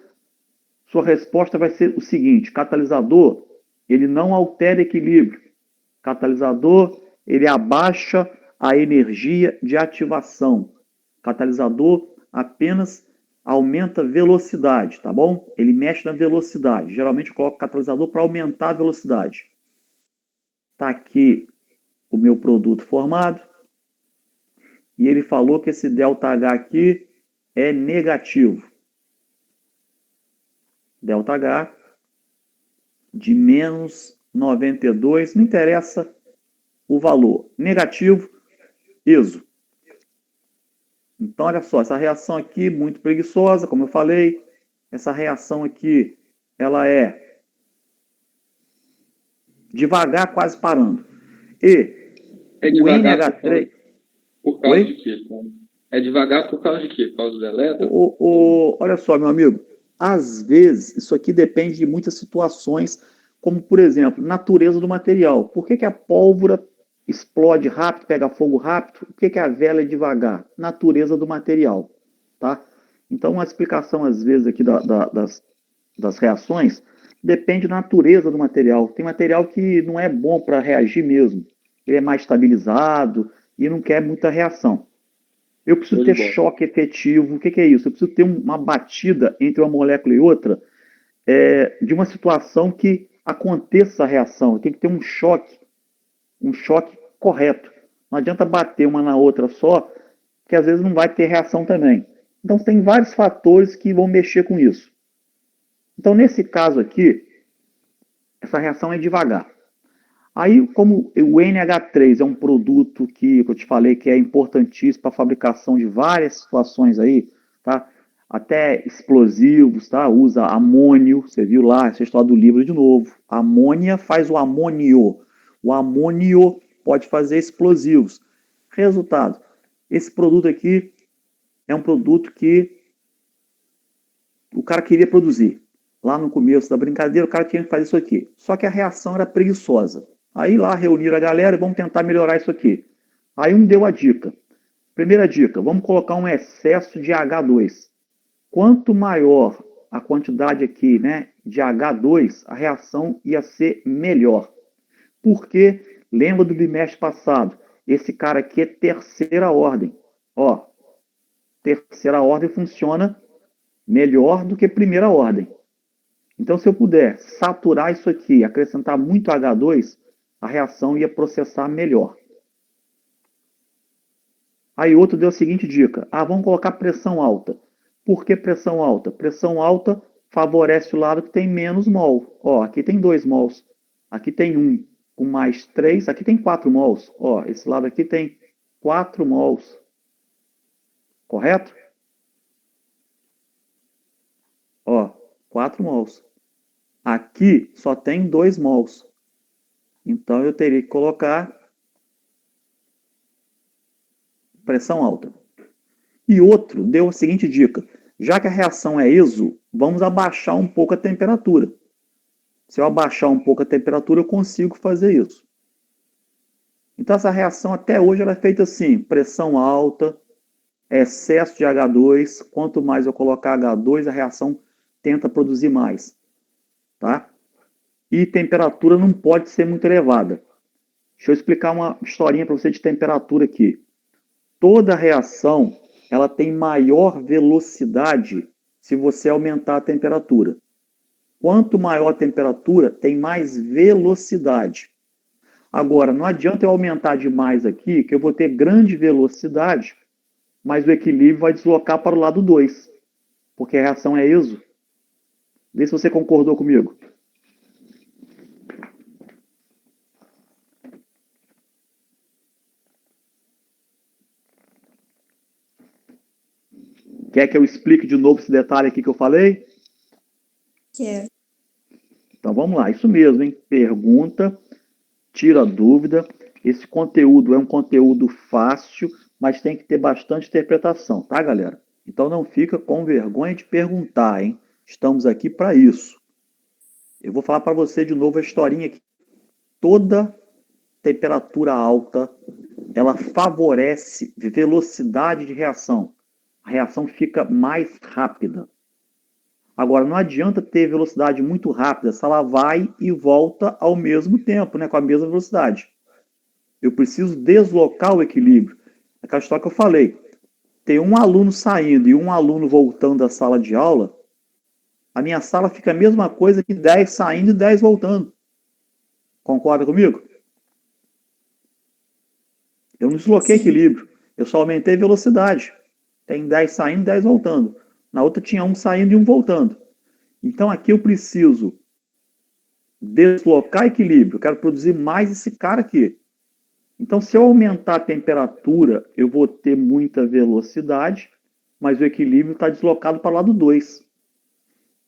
sua resposta vai ser o seguinte: catalisador, ele não altera equilíbrio. Catalisador, ele abaixa a energia de ativação. Catalisador apenas aumenta a velocidade, tá bom? Ele mexe na velocidade. Geralmente eu coloco o catalisador para aumentar a velocidade. Está aqui o meu produto formado. E ele falou que esse ΔH aqui é negativo. ΔH de menos 92, não interessa o valor. Negativo, ISO. Então, olha só, essa reação aqui, muito preguiçosa, como eu falei. Essa reação aqui, ela é
devagar,
quase parando. E
o NH3... Por causa de quê? É devagar por causa de quê? Por causa do elétron?
Olha só, meu amigo. Às vezes, isso aqui depende de muitas situações, como, por exemplo, natureza do material. Por que a pólvora explode rápido, pega fogo rápido? Por que a vela é devagar? Natureza do material. Tá? Então, uma explicação, às vezes, aqui das reações depende da natureza do material. Tem material que não é bom para reagir mesmo. Ele é mais estabilizado e não quer muita reação. Eu preciso ter choque efetivo. O que é isso? Eu preciso ter uma batida entre uma molécula e outra de uma situação que aconteça a reação. Tem que ter um choque correto. Não adianta bater uma na outra só, que às vezes não vai ter reação também. Então, tem vários fatores que vão mexer com isso. Então, nesse caso aqui, essa reação é devagar. Aí, como o NH3 é um produto que eu te falei que é importantíssimo para a fabricação de várias situações aí, tá? Até explosivos, tá? Usa amônio, você viu lá, essa história do livro de novo. A amônia faz o amônio. O amônio pode fazer explosivos. Resultado, esse produto aqui é um produto que o cara queria produzir. Lá no começo da brincadeira, o cara tinha que fazer isso aqui. Só que a reação era preguiçosa. Aí lá reuniram a galera e vamos tentar melhorar isso aqui. Aí um deu a dica. Primeira dica, vamos colocar um excesso de H2. Quanto maior a quantidade aqui, né, de H2, a reação ia ser melhor. Porque, lembra do bimestre passado, esse cara aqui é terceira ordem. Ó, terceira ordem funciona melhor do que primeira ordem. Então, se eu puder saturar isso aqui, acrescentar muito H2, a reação ia processar melhor. Aí outro deu a seguinte dica. Vamos colocar pressão alta. Por que pressão alta? Pressão alta favorece o lado que tem menos mol. Ó, aqui tem 2 mols. Aqui tem 1 com mais 3. Aqui tem 4 mols. Ó, esse lado aqui tem 4 mols. Correto? Ó, 4 mols. Aqui só tem 2 mols. Então, eu teria que colocar pressão alta. E outro deu a seguinte dica. Já que a reação é ISO, vamos abaixar um pouco a temperatura. Se eu abaixar um pouco a temperatura, eu consigo fazer isso. Então, essa reação até hoje ela é feita assim. Pressão alta, excesso de H2. Quanto mais eu colocar H2, a reação tenta produzir mais. Tá? E temperatura não pode ser muito elevada. Deixa eu explicar uma historinha para você de temperatura aqui. Toda reação ela tem maior velocidade se você aumentar a temperatura. Quanto maior a temperatura, tem mais velocidade. Agora, não adianta eu aumentar demais aqui, que eu vou ter grande velocidade, mas o equilíbrio vai deslocar para o lado 2, porque a reação é ISO. Vê se você concordou comigo. Quer que eu explique de novo esse detalhe aqui que eu falei?
Quer.
Então vamos lá, isso mesmo, hein? Pergunta, tira dúvida. Esse conteúdo é um conteúdo fácil, mas tem que ter bastante interpretação, tá, galera? Então não fica com vergonha de perguntar, hein? Estamos aqui para isso. Eu vou falar para você de novo a historinha aqui. Toda temperatura alta, ela favorece velocidade de reação. A reação fica mais rápida. Agora, não adianta ter velocidade muito rápida se ela vai e volta ao mesmo tempo, né, com a mesma velocidade. Eu preciso deslocar o equilíbrio. Aquela história que eu falei. tem um aluno saindo e um aluno voltando da sala de aula, a minha sala fica a mesma coisa que 10 saindo e 10 voltando. Concorda comigo? Eu não desloquei equilíbrio, eu só aumentei velocidade. Tem 10 saindo e 10 voltando. Na outra tinha um saindo e um voltando. Então aqui eu preciso deslocar equilíbrio, eu quero produzir mais esse cara aqui. Então, se eu aumentar a temperatura, eu vou ter muita velocidade, mas o equilíbrio está deslocado para o lado 2.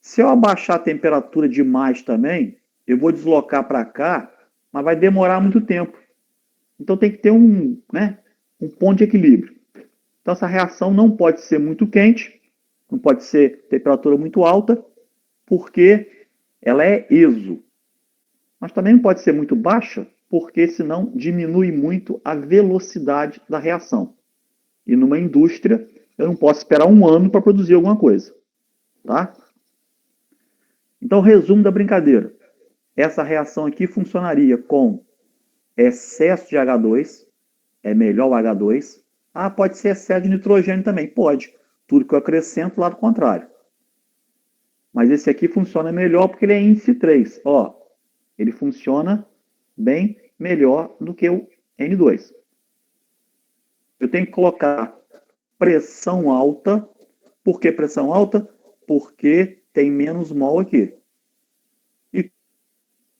Se eu abaixar a temperatura demais também, eu vou deslocar para cá, mas vai demorar muito tempo. Então, tem que ter um ponto de equilíbrio. Então, essa reação não pode ser muito quente, não pode ser temperatura muito alta, porque ela é exo. Mas também não pode ser muito baixa, porque senão diminui muito a velocidade da reação. E numa indústria, eu não posso esperar um ano para produzir alguma coisa. Tá? Então, resumo da brincadeira. Essa reação aqui funcionaria com excesso de H2, é melhor o H2. Ah, pode ser excesso de nitrogênio também, pode. Tudo que eu acrescento, lado contrário. Mas esse aqui funciona melhor porque ele é índice 3. Ó, ele funciona bem melhor do que o N2. Eu tenho que colocar pressão alta. Por que pressão alta? Porque tem menos mol aqui. E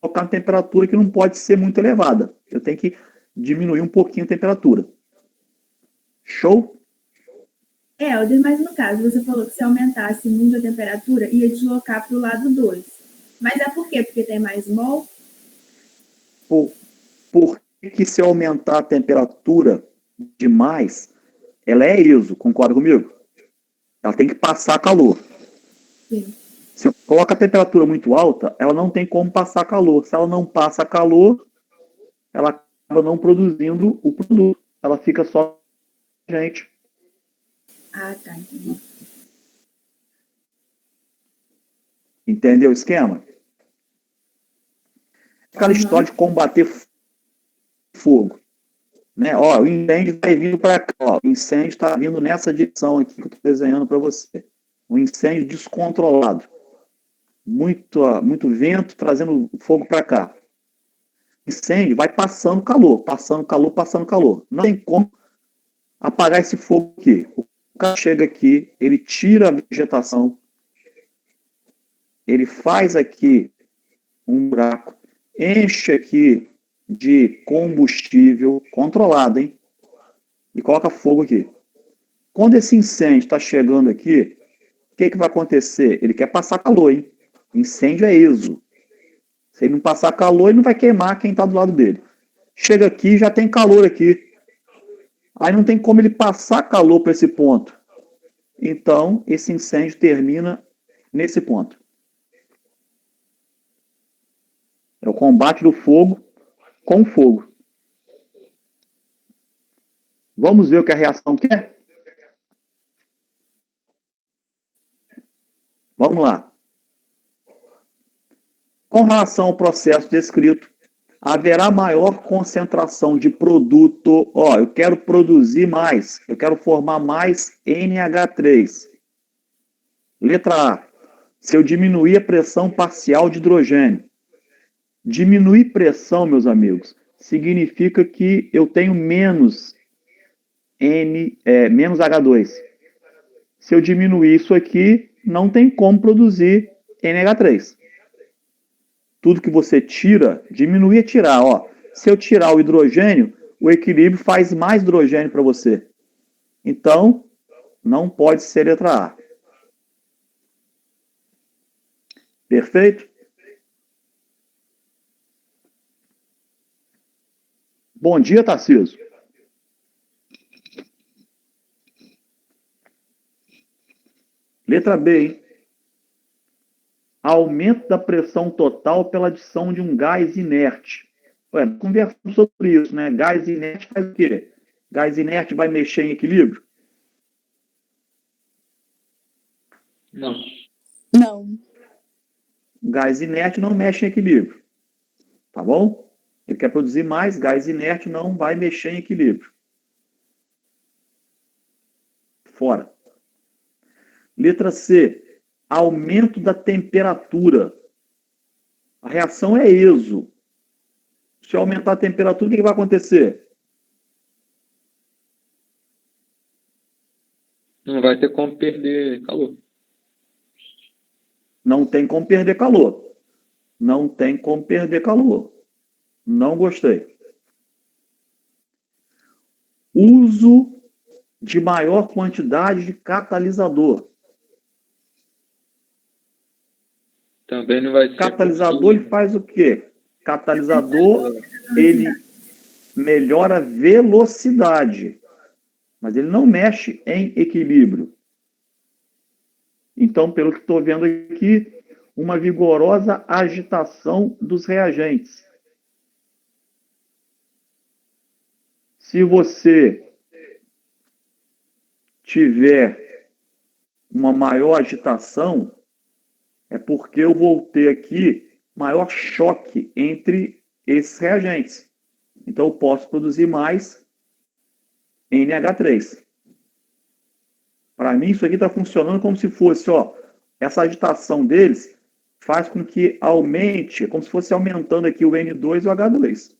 colocar uma temperatura que não pode ser muito elevada. Eu tenho que diminuir um pouquinho a temperatura. Show?
Helder, mas no caso, você falou que se aumentasse muito a temperatura, ia deslocar para o lado 2. Mas é por quê? Porque tem mais mol?
Por que se eu aumentar a temperatura demais, ela é exo, concorda comigo? Ela tem que passar calor.
Sim.
Se eu coloco a temperatura muito alta, ela não tem como passar calor. Se ela não passa calor, ela acaba não produzindo o produto. Ela fica só gente.
Ah, tá. Entendi.
Entendeu o esquema? Aquela história de combater fogo. Né? Ó, o incêndio está vindo para cá. Ó, o incêndio está vindo nessa direção aqui que eu estou desenhando para você. Um incêndio descontrolado. Muito vento trazendo fogo para cá. Incêndio vai passando calor, passando calor, passando calor. Não tem como apagar esse fogo aqui. O cara chega aqui, ele tira a vegetação, ele faz aqui um buraco, enche aqui de combustível controlado, hein? E coloca fogo aqui. Quando esse incêndio está chegando aqui, o que vai acontecer? Ele quer passar calor, hein? Incêndio é exo. Se ele não passar calor, ele não vai queimar quem está do lado dele. Chega aqui, já tem calor aqui. Aí não tem como ele passar calor para esse ponto. Então, esse incêndio termina nesse ponto. É o combate do fogo com fogo. Vamos ver o que a reação quer? Vamos lá. Com relação ao processo descrito, haverá maior concentração de produto. Ó, eu quero produzir mais, eu quero formar mais NH3. Letra A. Se eu diminuir a pressão parcial de hidrogênio. Diminuir pressão, meus amigos, significa que eu tenho menos menos H2. Se eu diminuir isso aqui, não tem como produzir NH3. Tudo que você tira, diminuir é tirar. Ó, se eu tirar o hidrogênio, o equilíbrio faz mais hidrogênio para você. Então, não pode ser letra A. Perfeito? Bom dia, Tarcísio. Letra B, hein? Aumento da pressão total pela adição de um gás inerte. Ué, conversamos sobre isso, né? Gás inerte faz o quê? Gás inerte vai mexer em equilíbrio?
Não.
Não.
Gás inerte não mexe em equilíbrio. Tá bom? Ele quer produzir mais, gás inerte não vai mexer em equilíbrio. fora. Letra C, aumento da temperatura. A reação é ESO. Se eu aumentar a temperatura, o que vai acontecer?
Não vai ter como perder calor.
Não tem como perder calor. Não tem como perder calor. Não gostei. Uso de maior quantidade de catalisador.
Também não vai ser.
Catalisador, ele faz o quê? Catalisador, ele melhora a velocidade, mas ele não mexe em equilíbrio. Então, pelo que estou vendo aqui, uma vigorosa agitação dos reagentes. Se você tiver uma maior agitação, é porque eu vou ter aqui maior choque entre esses reagentes. Então, eu posso produzir mais NH3. Para mim, isso aqui está funcionando como se fosse, ó, essa agitação deles faz com que aumente, como se fosse aumentando aqui o N2 e o H2.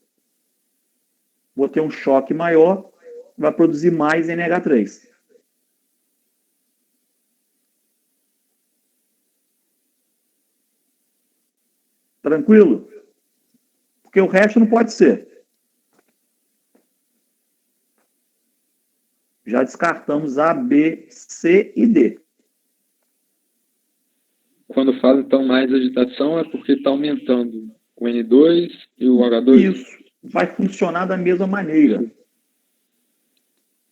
Vou ter um choque maior, vai produzir mais NH3. Tranquilo? Porque o resto não pode ser. Já descartamos A, B, C e D.
Quando fala, então, mais agitação, é porque está aumentando o N2 e o H2?
Isso. Vai funcionar da mesma maneira.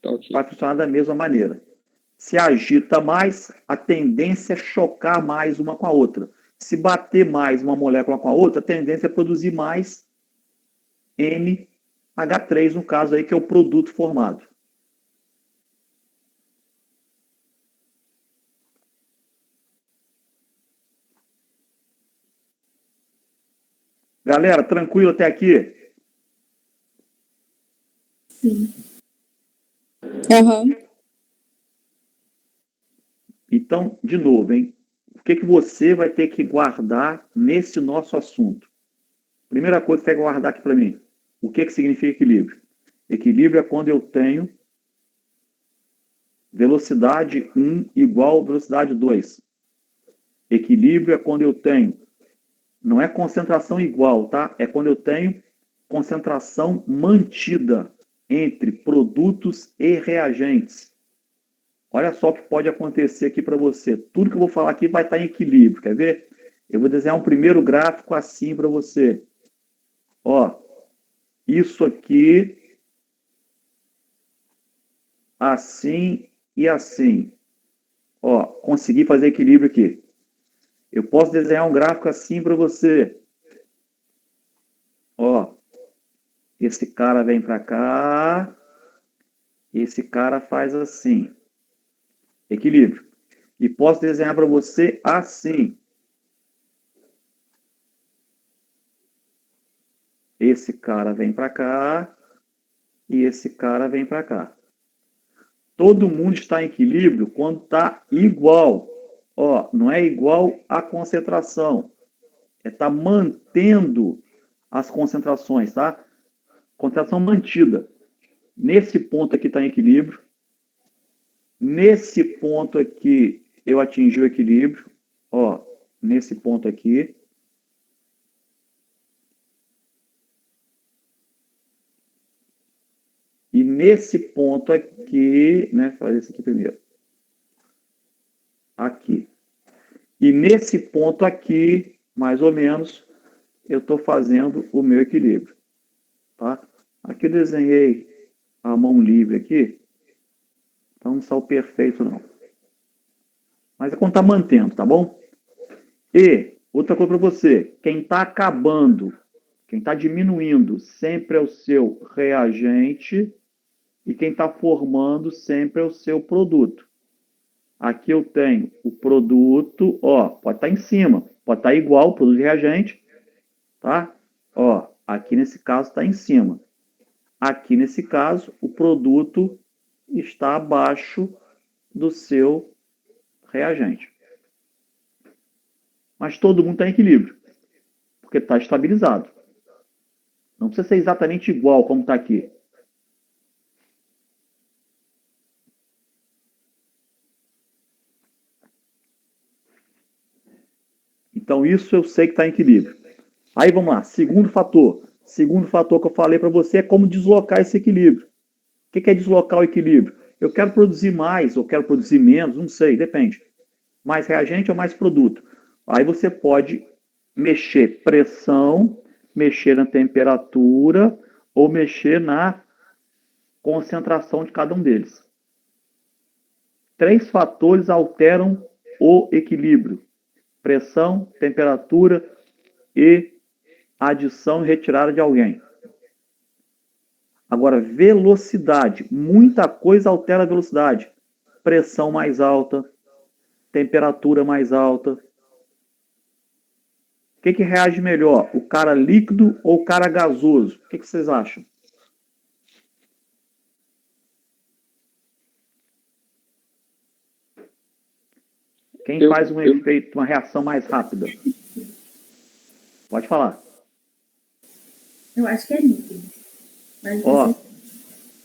Tá, okay.
Vai funcionar da mesma maneira. Se agita mais, a tendência é chocar mais uma com a outra. Se bater mais uma molécula com a outra, a tendência é produzir mais NH3, no caso aí, que é o produto formado. Galera, tranquilo até aqui?
Sim.
Aham.
Então, de novo, hein? O que você vai ter que guardar nesse nosso assunto? Primeira coisa que você vai guardar aqui para mim. O que significa equilíbrio? Equilíbrio é quando eu tenho velocidade 1 igual a velocidade 2. Equilíbrio é quando eu tenho, não é concentração igual, tá? É quando eu tenho concentração mantida entre produtos e reagentes. Olha só o que pode acontecer aqui para você. Tudo que eu vou falar aqui vai estar em equilíbrio. Quer ver? Eu vou desenhar um primeiro gráfico assim para você. Ó, isso aqui, assim e assim. Ó, consegui fazer equilíbrio aqui. Eu posso desenhar um gráfico assim para você. Ó, esse cara vem para cá. Esse cara faz assim. Equilíbrio. E posso desenhar para você assim. Esse cara vem para cá e esse cara vem para cá. Todo mundo está em equilíbrio quando está igual. Ó, não é igual a concentração. É estar mantendo as concentrações, tá? Concentração mantida. Nesse ponto aqui está em equilíbrio. Nesse ponto aqui, eu atingi o equilíbrio. Ó, nesse ponto aqui. E nesse ponto aqui, né? Fazer isso aqui primeiro. Aqui. E nesse ponto aqui, mais ou menos, eu estou fazendo o meu equilíbrio. Tá? Aqui eu desenhei a mão livre aqui. Então não saiu perfeito, não. Mas é quando está mantendo, tá bom? E, outra coisa para você. Quem está acabando, quem está diminuindo, sempre é o seu reagente. E quem está formando sempre é o seu produto. Aqui eu tenho o produto, ó, pode estar em cima, pode estar igual o produto de reagente, tá? Ó, aqui nesse caso está em cima. Aqui nesse caso, o produto está abaixo do seu reagente. Mas todo mundo está em equilíbrio, porque está estabilizado. Não precisa ser exatamente igual como está aqui. Então, isso eu sei que está em equilíbrio. Aí, vamos lá. Segundo fator. Segundo fator que eu falei para você é como deslocar esse equilíbrio. O que é deslocar o equilíbrio? Eu quero produzir mais, ou quero produzir menos, não sei, depende. Mais reagente ou mais produto. Aí você pode mexer pressão, mexer na temperatura, ou mexer na concentração de cada um deles. 3 fatores alteram o equilíbrio: pressão, temperatura e adição e retirada de alguém. Agora, velocidade. Muita coisa altera a velocidade. Pressão mais alta, temperatura mais alta. O que reage melhor? O cara líquido ou o cara gasoso? O que vocês acham? Quem faz um efeito, uma reação mais rápida? Pode falar.
Eu acho que é líquido. Mas
Ó,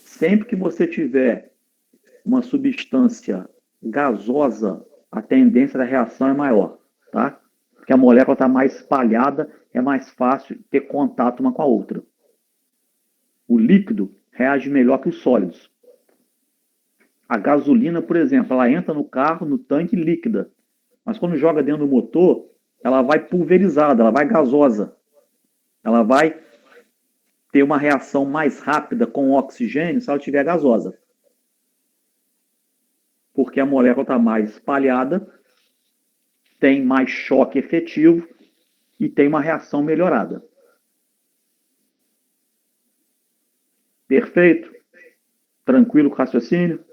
sempre que você tiver uma substância gasosa, a tendência da reação é maior, tá? Porque a molécula está mais espalhada, é mais fácil ter contato uma com a outra. O líquido reage melhor que os sólidos. A gasolina, por exemplo, ela entra no carro, no tanque líquida, mas quando joga dentro do motor, ela vai pulverizada, ela vai gasosa. Ela vai ter uma reação mais rápida com o oxigênio se ela estiver gasosa. Porque a molécula está mais espalhada, tem mais choque efetivo e tem uma reação melhorada. Perfeito? Tranquilo com o raciocínio?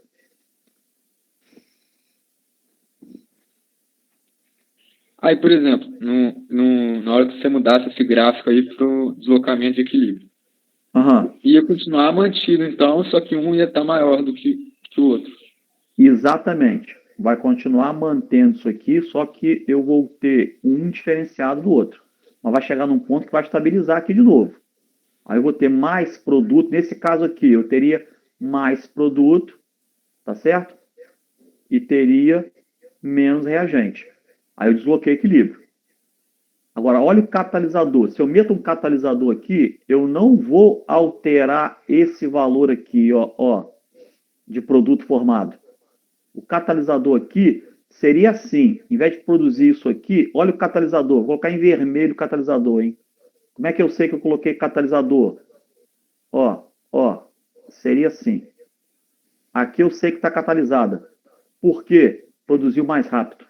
Aí, por exemplo, na hora que você mudasse esse gráfico aí para o deslocamento de equilíbrio, ia continuar mantido, então, só que um ia estar maior do que o outro.
Exatamente. Vai continuar mantendo isso aqui, só que eu vou ter um diferenciado do outro. Mas vai chegar num ponto que vai estabilizar aqui de novo. Aí eu vou ter mais produto. Nesse caso aqui, eu teria mais produto, tá certo? E teria menos reagente. Aí eu desloquei equilíbrio. Agora, olha o catalisador. Se eu meto um catalisador aqui, eu não vou alterar esse valor aqui, ó, de produto formado. O catalisador aqui seria assim. Em vez de produzir isso aqui, olha o catalisador. Vou colocar em vermelho o catalisador, hein? Como é que eu sei que eu coloquei catalisador? Ó, seria assim. Aqui eu sei que está catalisada. Por quê? Produziu mais rápido.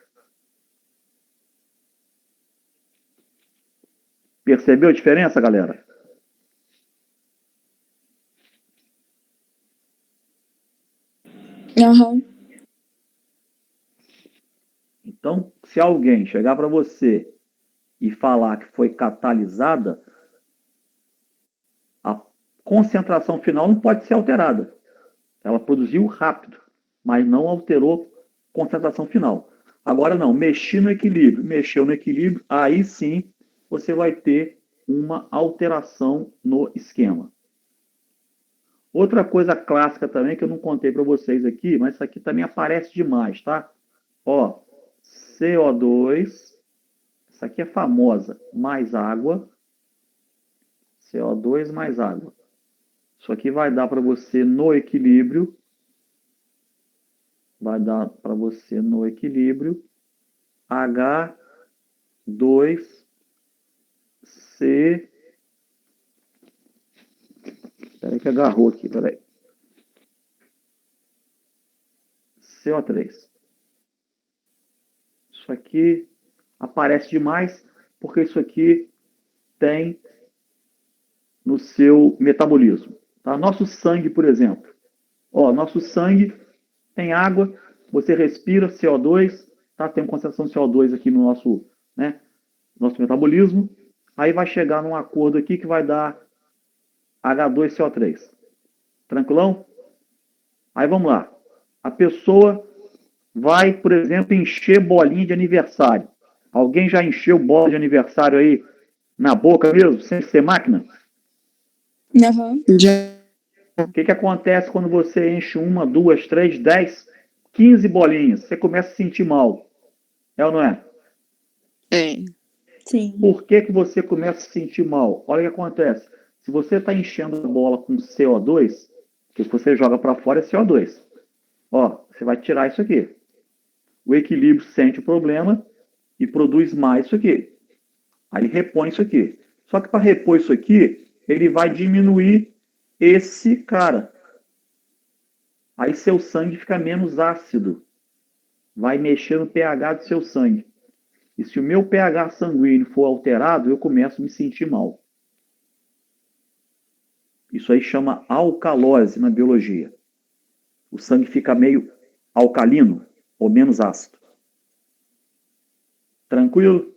Percebeu a diferença, galera?
Aham.
Então, se alguém chegar para você e falar que foi catalisada, a concentração final não pode ser alterada. Ela produziu rápido, mas não alterou a concentração final. Agora não, mexeu no equilíbrio, aí sim você vai ter uma alteração no esquema. Outra coisa clássica também que eu não contei para vocês aqui, mas isso aqui também aparece demais, tá? Ó, CO2, essa aqui é famosa, mais água, CO2 mais água. Isso aqui vai dar para você no equilíbrio, H2C. Espera aí que agarrou aqui, peraí. CO3. Isso aqui aparece demais porque isso aqui tem no seu metabolismo. Tá? Nosso sangue, por exemplo. Ó, nosso sangue tem água, você respira CO2, tá? Tem uma concentração de CO2 aqui no nosso metabolismo. Aí vai chegar num acordo aqui que vai dar H2CO3. Tranquilão? Aí vamos lá. A pessoa vai, por exemplo, encher bolinha de aniversário. Alguém já encheu bola de aniversário aí na boca mesmo, sem ser máquina?
Aham.
O que acontece quando você enche 1, 2, 3, 10, 15 bolinhas? Você começa a sentir mal. É ou não é?
É. Sim.
Por que você começa a se sentir mal? Olha o que acontece. Se você está enchendo a bola com CO2, que você joga para fora é CO2. Ó, você vai tirar isso aqui. O equilíbrio sente o problema e produz mais isso aqui. Aí repõe isso aqui. Só que para repor isso aqui, ele vai diminuir esse cara. Aí seu sangue fica menos ácido. Vai mexer no pH do seu sangue. E se o meu pH sanguíneo for alterado, eu começo a me sentir mal. Isso aí chama alcalose na biologia. O sangue fica meio alcalino ou menos ácido. Tranquilo?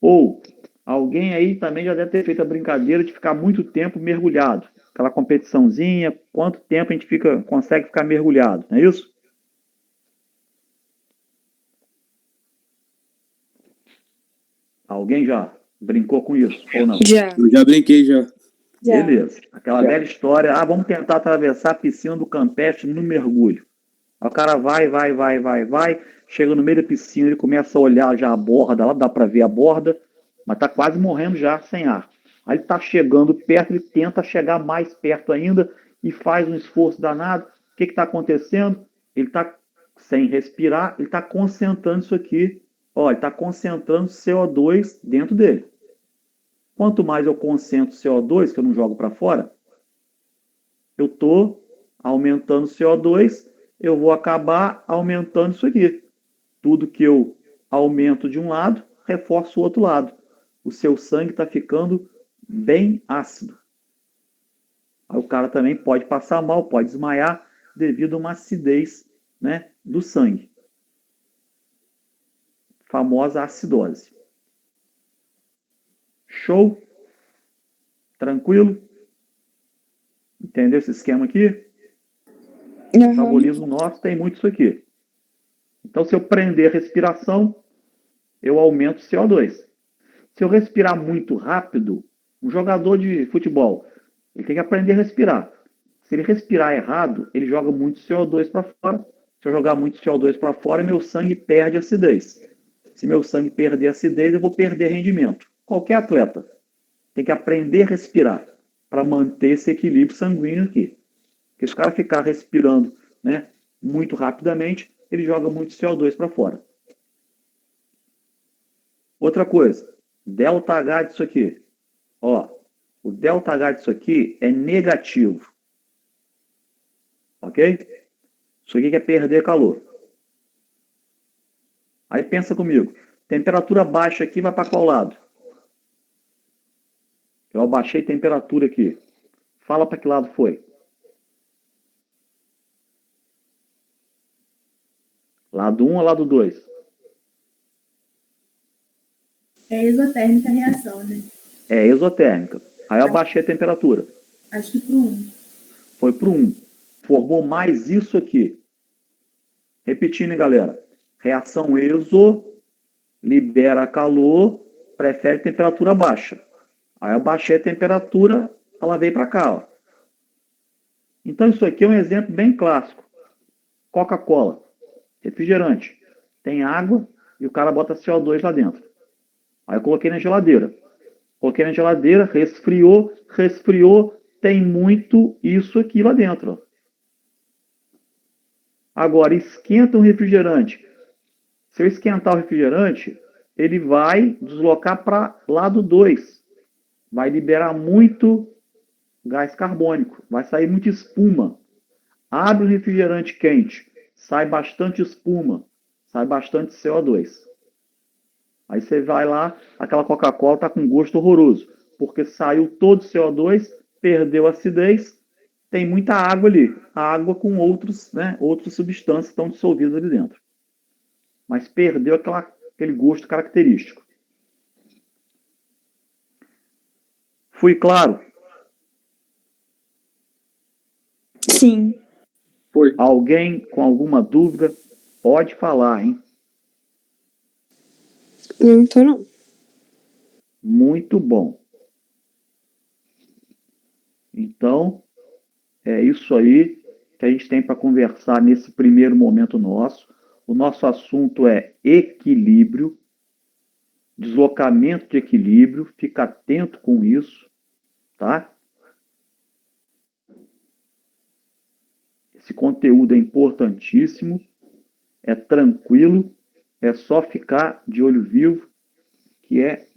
Ou alguém aí também já deve ter feito a brincadeira de ficar muito tempo mergulhado. Aquela competiçãozinha, quanto tempo a gente consegue ficar mergulhado, não é isso? Alguém já brincou com isso ou não?
Já.
Eu já brinquei, já.
Beleza. Aquela velha história, vamos tentar atravessar a piscina do campestre no mergulho. O cara vai, chega no meio da piscina, ele começa a olhar já a borda, lá dá para ver a borda, mas tá quase morrendo já sem ar. Aí ele tá chegando perto, ele tenta chegar mais perto ainda e faz um esforço danado. O que está acontecendo? Ele está sem respirar, ele está concentrando isso aqui. Ó, ele está concentrando CO2 dentro dele. Quanto mais eu concentro CO2, que eu não jogo para fora, eu estou aumentando CO2, eu vou acabar aumentando isso aqui. Tudo que eu aumento de um lado, reforço o outro lado. O seu sangue está ficando bem ácido. Aí o cara também pode passar mal, pode desmaiar devido a uma acidez, né, do sangue. Famosa acidose. Show? Tranquilo? Entendeu esse esquema aqui? O metabolismo nosso tem muito isso aqui. Então, se eu prender a respiração, eu aumento o CO2. Se eu respirar muito rápido, um jogador de futebol, ele tem que aprender a respirar. Se ele respirar errado, ele joga muito CO2 para fora. Se eu jogar muito CO2 para fora, meu sangue perde acidez. Se meu sangue perder acidez, eu vou perder rendimento. Qualquer atleta tem que aprender a respirar para manter esse equilíbrio sanguíneo aqui. Porque se o cara ficar respirando, né, muito rapidamente, ele joga muito CO2 para fora. Outra coisa, ΔH disso aqui. Ó, o ΔH disso aqui é negativo. Ok? Isso aqui quer perder calor. Aí pensa comigo. Temperatura baixa aqui vai para qual lado? Eu abaixei temperatura aqui. Fala para que lado foi? Lado 1 ou lado 2?
É exotérmica a reação, né?
É exotérmica. Aí eu abaixei a temperatura.
Acho que pro 1.
Foi pro 1. Formou mais isso aqui. Repetindo, hein, galera. Reação exo, libera calor, prefere temperatura baixa. Aí eu abaixei a temperatura, ela veio para cá. Ó. Então isso aqui é um exemplo bem clássico. Coca-Cola, refrigerante. Tem água e o cara bota CO2 lá dentro. Aí eu coloquei na geladeira. Coloquei na geladeira, resfriou, tem muito isso aqui lá dentro. Ó. Agora, esquenta um refrigerante. Se eu esquentar o refrigerante, ele vai deslocar para lado 2. Vai liberar muito gás carbônico. Vai sair muita espuma. Abre o refrigerante quente. Sai bastante espuma. Sai bastante CO2. Aí você vai lá, aquela Coca-Cola está com gosto horroroso. Porque saiu todo o CO2, perdeu a acidez, tem muita água ali. A água com outras substâncias estão dissolvidas ali dentro. Mas perdeu aquele gosto característico. Fui claro?
Sim.
Foi.
Alguém com alguma dúvida pode falar, hein?
Não tô não.
Muito bom. Então, é isso aí que a gente tem para conversar nesse primeiro momento nosso. O nosso assunto é equilíbrio, deslocamento de equilíbrio. Fica atento com isso, tá? Esse conteúdo é importantíssimo, é tranquilo, é só ficar de olho vivo, que é